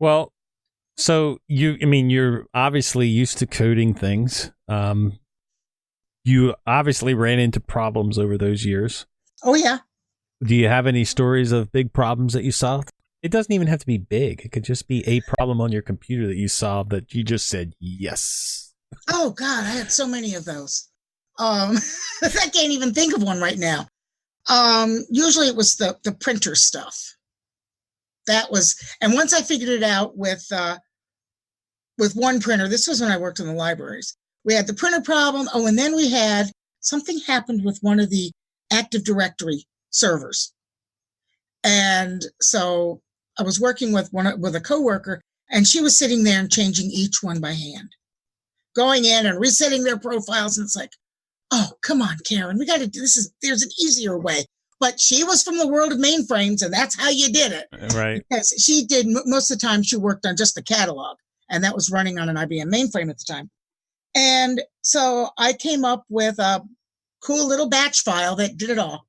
Well, so you're obviously used to coding things. You obviously ran into problems over those years. Oh, yeah. Do you have any stories of big problems that you solved? It doesn't even have to be big. It could just be a problem on your computer that you solved that you just said, yes. Oh, God, I had so many of those. I can't even think of one right now. Usually it was the printer stuff. And once I figured it out with one printer, this was when I worked in the libraries. We had the printer problem. Oh, and then we had something happened with one of the Active Directory servers. And so I was working with a coworker, and she was sitting there and changing each one by hand, going in and resetting their profiles. And it's like, oh, come on, Karen, we got to do this. There's an easier way. But she was from the world of mainframes, and that's how you did it. Right. Because she did, most of the time, she worked on just the catalog, and that was running on an IBM mainframe at the time. And so I came up with a cool little batch file that did it all.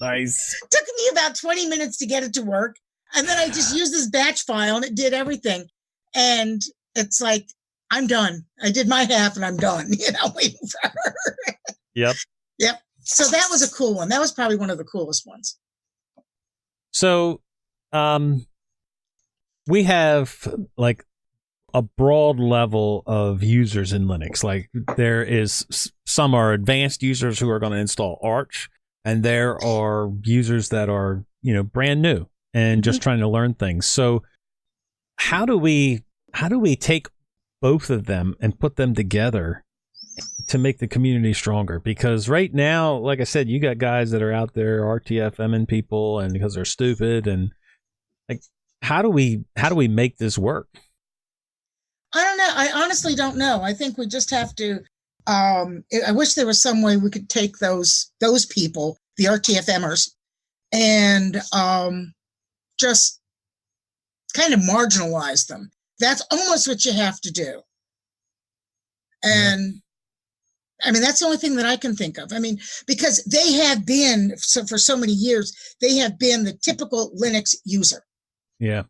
Nice. It took me about 20 minutes to get it to work. And then I just used this batch file and it did everything. And it's like, I'm done. I did my half and I'm done, waiting for her. Yep. Yep. So that was a cool one. That was probably one of the coolest ones. So, we have like a broad level of users in Linux. Like there is some are advanced users who are going to install Arch. And there are users that are, brand new and just trying to learn things. So how do we take both of them and put them together to make the community stronger? Because right now, like I said, you got guys that are out there RTFMing people and because they're stupid, and like how do we make this work? I don't know. I honestly don't know. I think we just have to I wish there was some way we could take those people, the RTFMers, and just kind of marginalize them. That's almost what you have to do. And I mean, that's the only thing that I can think of. I mean, because they have been, so for so many years, they have been the typical Linux user. Yeah.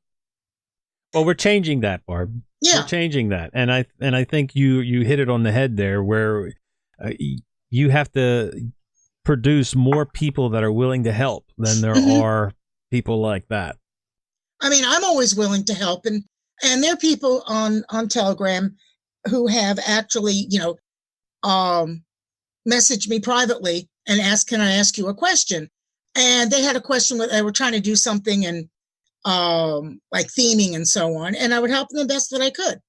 Well, we're changing that, Barb. Yeah. We're changing that. And I think you hit it on the head there, where you have to produce more people that are willing to help than there are people like that. I mean, I'm always willing to help. And there are people on Telegram who have actually, messaged me privately and asked, can I ask you a question? And they had a question where they were trying to do something and like theming and so on. And I would help them the best that I could.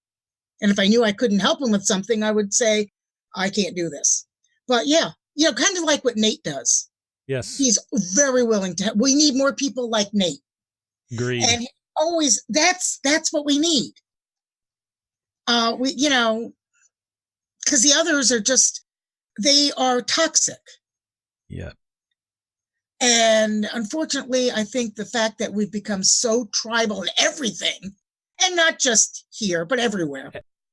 And if I knew I couldn't help them with something, I would say, I can't do this. But yeah, kind of like what Nate does. Yes. He's very willing to help. We need more people like Nate. Agreed. And always, that's what we need. Because the others are just, they are toxic. Yeah. And unfortunately, I think the fact that we've become so tribal in everything, and not just here, but everywhere.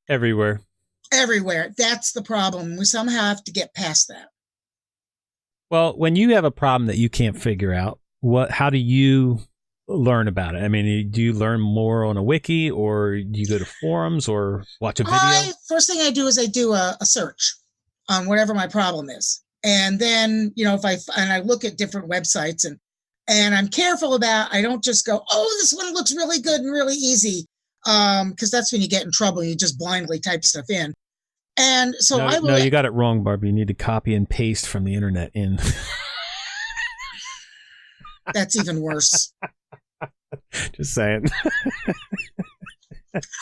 Everywhere. That's the problem. We somehow have to get past that. Well, when you have a problem that you can't figure out, how do you learn about it? I mean, do you learn more on a wiki, or do you go to forums or watch a video? First thing I do is I do a search on whatever my problem is. And then, I look at different websites and I'm careful about, I don't just go, oh, this one looks really good and really easy. Because that's when you get in trouble. You just blindly type stuff in. And so No, you got it wrong, Barbie. You need to copy and paste from the internet in. That's even worse. Just saying.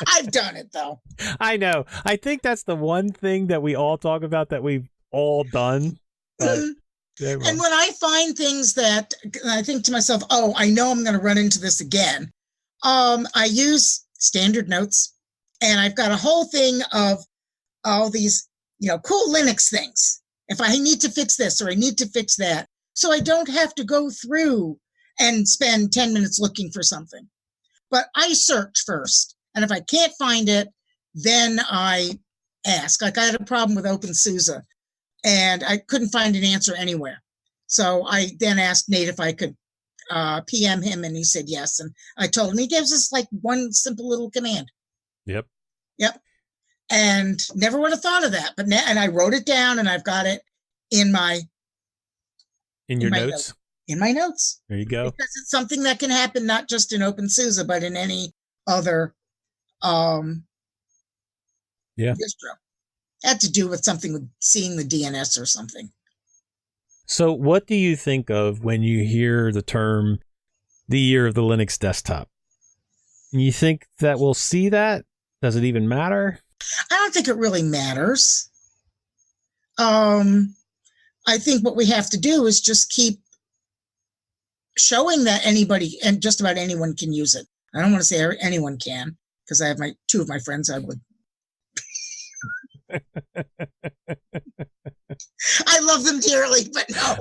I've done it, though. I know. I think that's the one thing that we all talk about that we've all done. And when I find things that I think to myself, oh, I know I'm going to run into this again, I use standard notes, and I've got a whole thing of all these, cool Linux things. If I need to fix this or I need to fix that, so I don't have to go through and spend 10 minutes looking for something. But I search first. And if I can't find it, then I ask. Like I had a problem with OpenSUSE, and I couldn't find an answer anywhere. So I then asked Nate if I could PM him, and he said yes. And I told him, he gives us like one simple little command. Yep. And never would have thought of that. But and I wrote it down, and I've got it in my notes. In my notes. There you go. Because it's something that can happen not just in OpenSUSE, but in any other distro. Had to do with something with seeing the DNS or something. So what do you think of when you hear the term the year of the Linux desktop? You think that we'll see that? Does it even matter? I don't think it really matters. I think what we have to do is just keep showing that anybody and just about anyone can use it. I don't want to say anyone can, because I have two of my friends I would. I love them dearly, but no.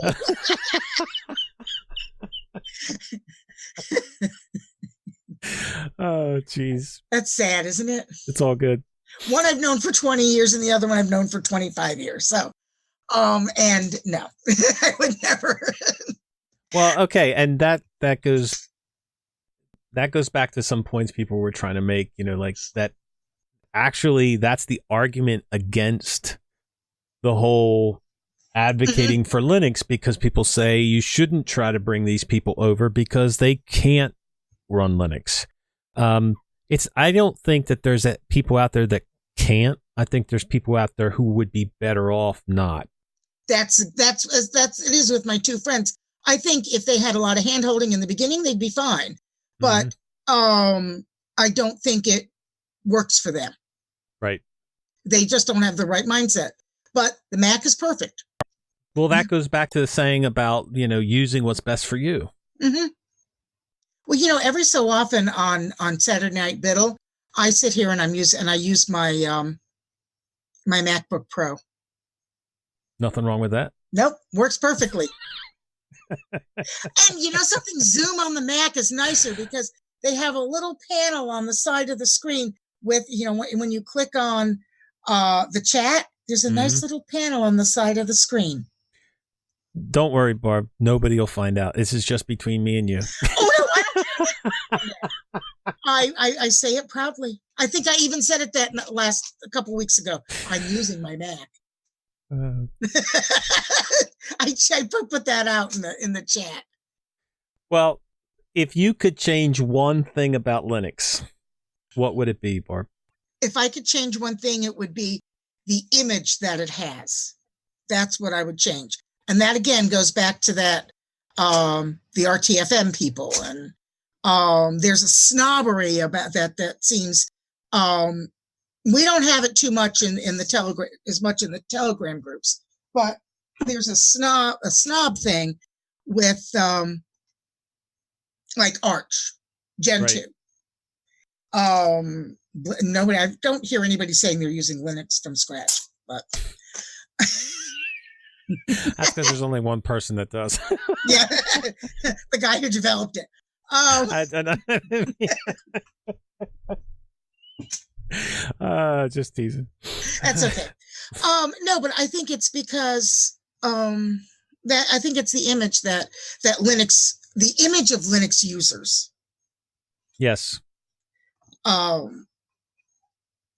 Oh, geez. That's sad, isn't it? It's all good. One I've known for 20 years and the other one I've known for 25 years. So, and no, I would never. Well, okay. And that goes back to some points people were trying to make, like that. Actually, that's the argument against the whole advocating for Linux, because people say you shouldn't try to bring these people over because they can't run Linux. I don't think that there's people out there that can't. I think there's people out there who would be better off not. That's it is with my two friends. I think if they had a lot of hand-holding in the beginning, they'd be fine. But I don't think it works for them. Right. They just don't have the right mindset. But the Mac is perfect. Well, that goes back to the saying about, using what's best for you. Mm-hmm. Well, every so often on Saturday Night Biddle, I sit here and I use my my MacBook Pro. Nothing wrong with that. Nope, works perfectly. And something, Zoom on the Mac is nicer because they have a little panel on the side of the screen with, when you click on the chat, There's a nice little panel on the side of the screen. Don't worry, Barb. Nobody will find out. This is just between me and you. Oh, no, I say it proudly. I think I even said it a couple weeks ago. I'm using my Mac. I put that out in the chat. Well, if you could change one thing about Linux, what would it be, Barb? If I could change one thing, it would be the image that it has. That's what I would change. And that again goes back to that the RTFM people, and there's a snobbery about that seems we don't have it too much in the Telegram, as much in the Telegram groups, but there's a snob thing with like Arch Gen 2. Nobody, I don't hear anybody saying they're using Linux from scratch, but that's because there's only one person that does. Yeah, the guy who developed it. Just teasing. That's okay. No, but I think it's because that I think it's the image that Linux, the image of Linux users. Yes.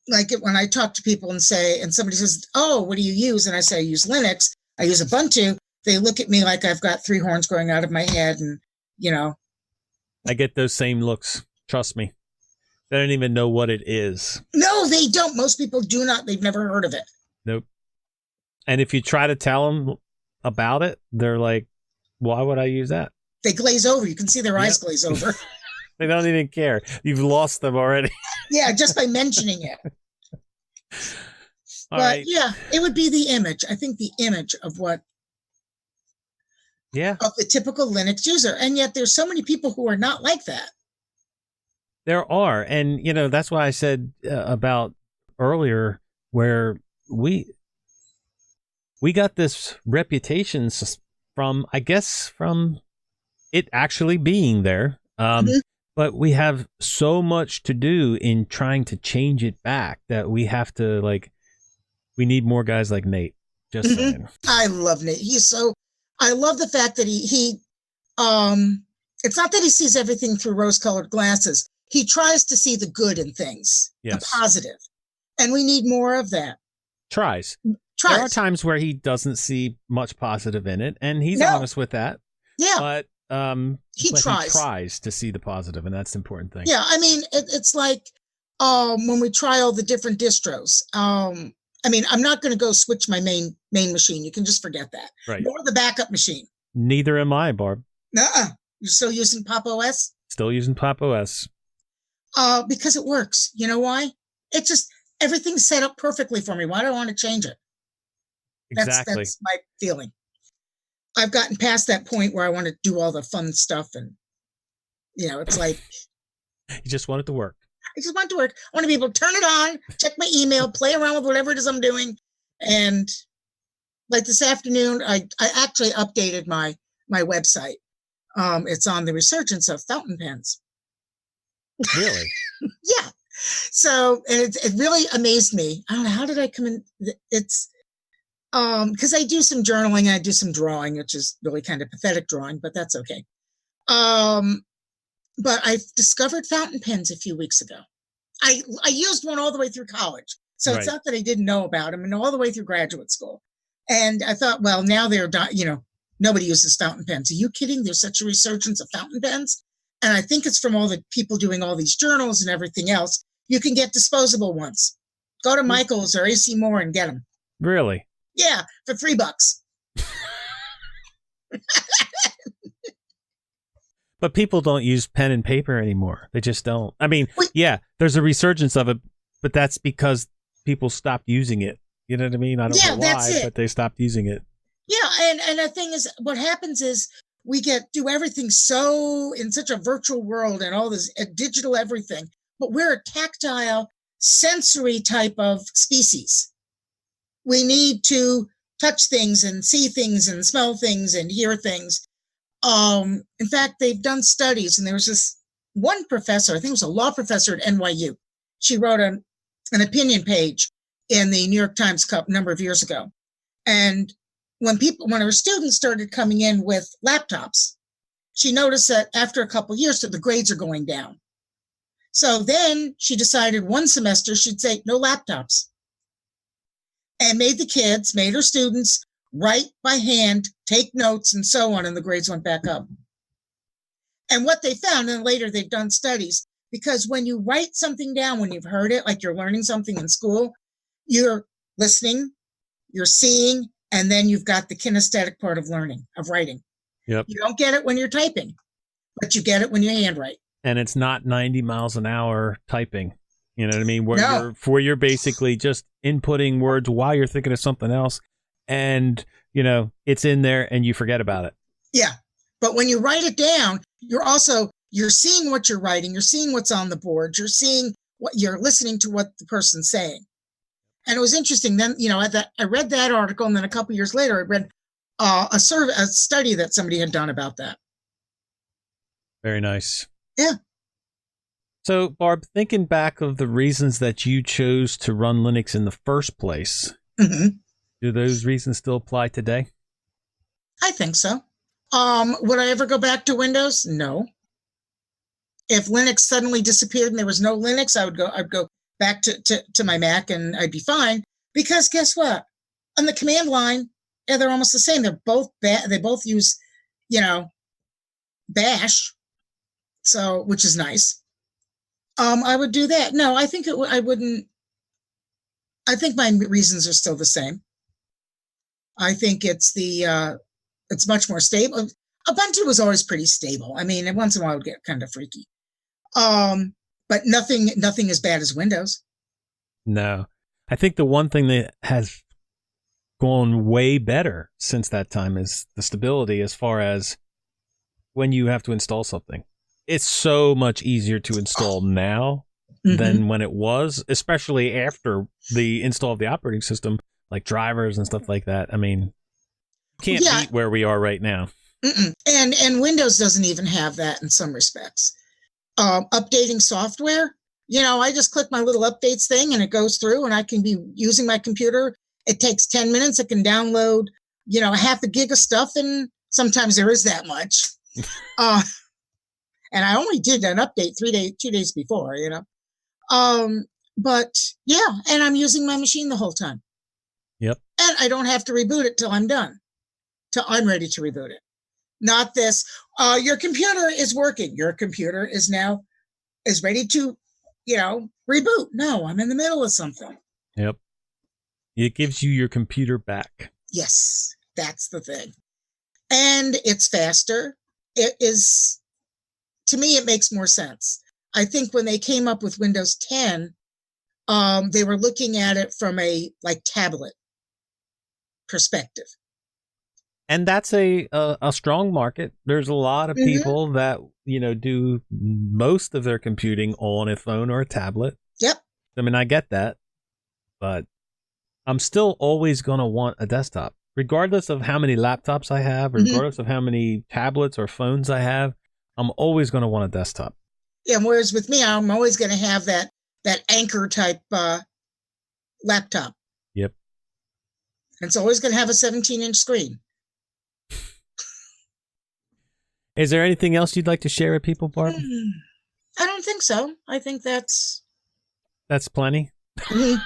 Like when I talk to people and somebody says, "Oh, what do you use?" and I say, "I use Linux. I use Ubuntu." They look at me like I've got three horns growing out of my head, and I get those same looks. Trust me. They don't even know what it is. No, they don't. Most people do not. They've never heard of it. Nope. And if you try to tell them about it, they're like, "Why would I use that?" They glaze over. You can see their eyes glaze over. They don't even care. You've lost them already. Yeah, just by mentioning it. But yeah, it would be the image. I think the image of what. Yeah. Of the typical Linux user. And yet there's so many people who are not like that. There are. And, that's why I said about earlier where we got this reputation from it actually being there. But we have so much to do in trying to change it back that we have to we need more guys like Nate. Just saying. I love Nate. I love the fact that he it's not that he sees everything through rose-colored glasses. He tries to see the good in things, the positive. And we need more of that. Tries. There are times where he doesn't see much positive in it, and he's honest with that. Yeah. But he tries to see the positive, and that's the important thing. Yeah, I mean, it's like when we try all the different distros. I mean, I'm not going to go switch my main machine. You can just forget that. Right. Nor the backup machine. Neither am I, Barb. Nuh-uh. You're still using Pop OS? Still using Pop OS. Because it works. You know why? It's just everything's set up perfectly for me. Why do I want to change it? Exactly. That's my feeling. I've gotten past that point where I want to do all the fun stuff, and it's like you just want it to work. I just want it to work. I want to be able to turn it on, check my email, play around with whatever it is I'm doing, and like this afternoon, I actually updated my website. It's on the resurgence of fountain pens. Really? Yeah. So, and it really amazed me. I don't know, how did I come in? It's because I do some journaling, I do some drawing, which is really kind of pathetic drawing, but that's okay. But I discovered fountain pens a few weeks ago. I used one all the way through college. So It's not that I didn't know about them, and all the way through graduate school. And I thought, well, now they're, nobody uses fountain pens. Are you kidding? There's such a resurgence of fountain pens. And I think it's from all the people doing all these journals and everything else. You can get disposable ones. Go to Michael's or AC Moore and get them. Really? Yeah, for $3. But people don't use pen and paper anymore. They just don't. I mean, there's a resurgence of it, but that's because people stopped using it. You know what I mean? I don't know why, but they stopped using it. Yeah, and the thing is, what happens is we do everything in such a virtual world and all this digital everything, but we're a tactile, sensory type of species. We need to touch things and see things and smell things and hear things. In fact, they've done studies, and there was this one professor, I think it was a law professor at NYU. She wrote an opinion page in the New York Times Cup a number of years ago. And when her students started coming in with laptops, she noticed that after a couple of years that the grades are going down. So then she decided one semester she'd say no laptops, and made her students write by hand, take notes, and so on, and the grades went back up. And what they found, and later they've done studies, because when you write something down, when you've heard it, like you're learning something in school, you're listening, you're seeing, and then you've got the kinesthetic part of learning, of writing. Yep. You don't get it when you're typing, but you get it when you handwrite. And it's not 90 miles an hour typing. You know what I mean? Where you're basically just inputting words while you're thinking of something else, and it's in there and you forget about it. Yeah. But when you write it down, you're seeing what you're writing, you're seeing what's on the board, you're listening to what the person's saying. And it was interesting. Then, I read that article, and then a couple of years later, I read a study that somebody had done about that. Very nice. Yeah. So, Barb, thinking back of the reasons that you chose to run Linux in the first place, do those reasons still apply today? I think so. Would I ever go back to Windows? No. If Linux suddenly disappeared and there was no Linux, I'd go back to my Mac and I'd be fine. Because guess what? On the command line, yeah, they're almost the same. They're both they both use, Bash, which is nice. I would do that. No, I think I wouldn't. I think my reasons are still the same. I think it's it's much more stable. Ubuntu was always pretty stable. I mean, once in a while it would get kind of freaky. But nothing as bad as Windows. No. I think the one thing that has gone way better since that time is the stability as far as when you have to install something. It's so much easier to install now than when it was, especially after the install of the operating system, like drivers and stuff like that. I mean, can't beat where we are right now. And Windows doesn't even have that in some respects. Updating software, I just click my little updates thing and it goes through, and I can be using my computer. It takes 10 minutes. It can download, half a gig of stuff, and sometimes there is that much. And I only did an update 2 days before, But yeah, and I'm using my machine the whole time. Yep. And I don't have to reboot it till I'm done, till I'm ready to reboot it. Not this, your computer is working. Your computer is ready to, reboot. No, I'm in the middle of something. Yep. It gives you your computer back. Yes, that's the thing. And it's faster. It is, to me, it makes more sense. I think when they came up with Windows 10, they were looking at it from a tablet perspective. And that's a strong market. There's a lot of people that, do most of their computing on a phone or a tablet. Yep. I mean, I get that, but I'm still always going to want a desktop. Regardless of how many laptops I have, regardless of how many tablets or phones I have, I'm always going to want a desktop. Yeah, whereas with me, I'm always going to have that Anchor type laptop. Yep. And it's always going to have a 17-inch screen. Is there anything else you'd like to share with people, Barb? I don't think so. I think that's plenty. I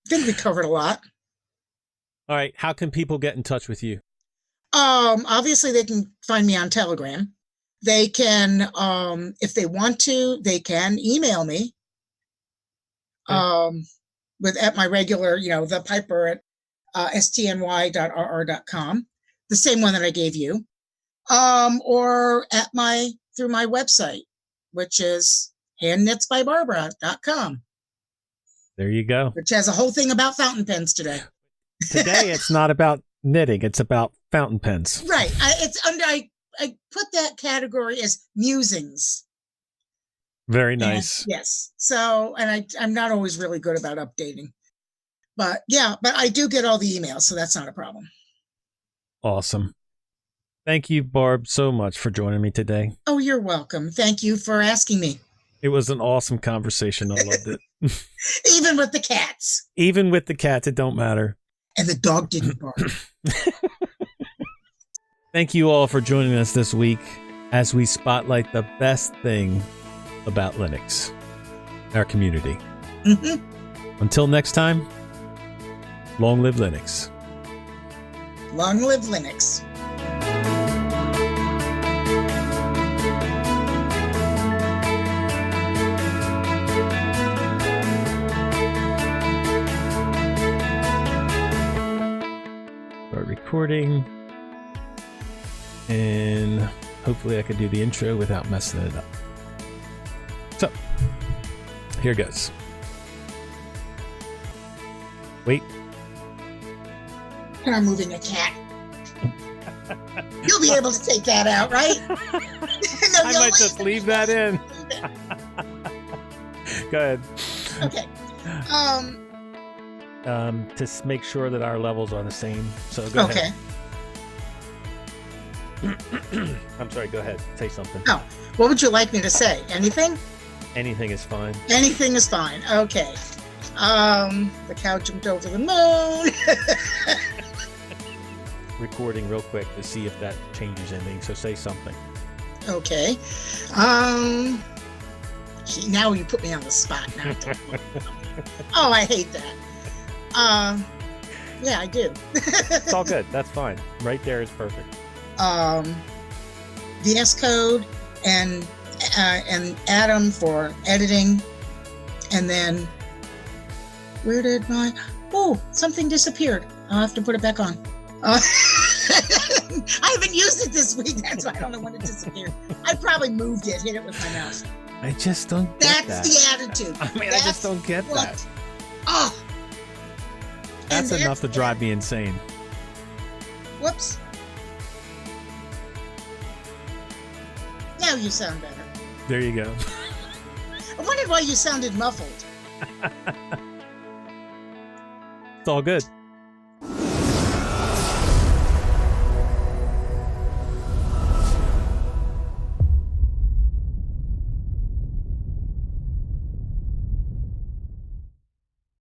think we covered a lot. All right. How can people get in touch with you? Obviously, they can find me on Telegram. They can, if they want to, they can email me. At my regular, the Piper at stny.rr.com, the same one that I gave you. Or through my website, which is handknitsbybarbara.com. There you go. Which has a whole thing about fountain pens today. Today, it's not about knitting. It's about fountain pens. Right. I put that category as musings. Very nice. Yes. So, and I'm not always really good about updating. But yeah, but I do get all the emails, so that's not a problem. Awesome. Thank you, Barb, so much for joining me today. Oh, you're welcome. Thank you for asking me. It was an awesome conversation. I loved it. Even with the cats. Even with the cats, it don't matter. And the dog didn't bark. Thank you all for joining us this week as we spotlight the best thing about Linux, our community. Mm-hmm. Until next time, long live Linux. Long live Linux. Start recording. And hopefully I can do the intro without messing it up. So, here goes. Wait. I'm moving a cat. You'll be able to take that out, right? No, I might just leave that in. Go ahead. Okay. To make sure that our levels are the same. So go ahead. I'm sorry, go ahead. Say something. Oh, what would you like me to say? Anything? Anything is fine. Anything is fine. Okay. The cow jumped over the moon. Recording real quick to see if that changes anything. So say something. Okay. Now you put me on the spot. Now. Oh, I hate that. Yeah, I do. It's all good. That's fine. Right there is perfect. VS Code and Atom for editing, and then where did my something disappeared? I'll have to put it back on. I haven't used it this week. That's why I don't know when it disappeared. I probably moved it, hit it with my mouse. I just don't get that. That's the attitude. I mean, I just don't get that. Oh, that's enough to drive me insane. Whoops. Now you sound better. There you go. I wondered why you sounded muffled. It's all good.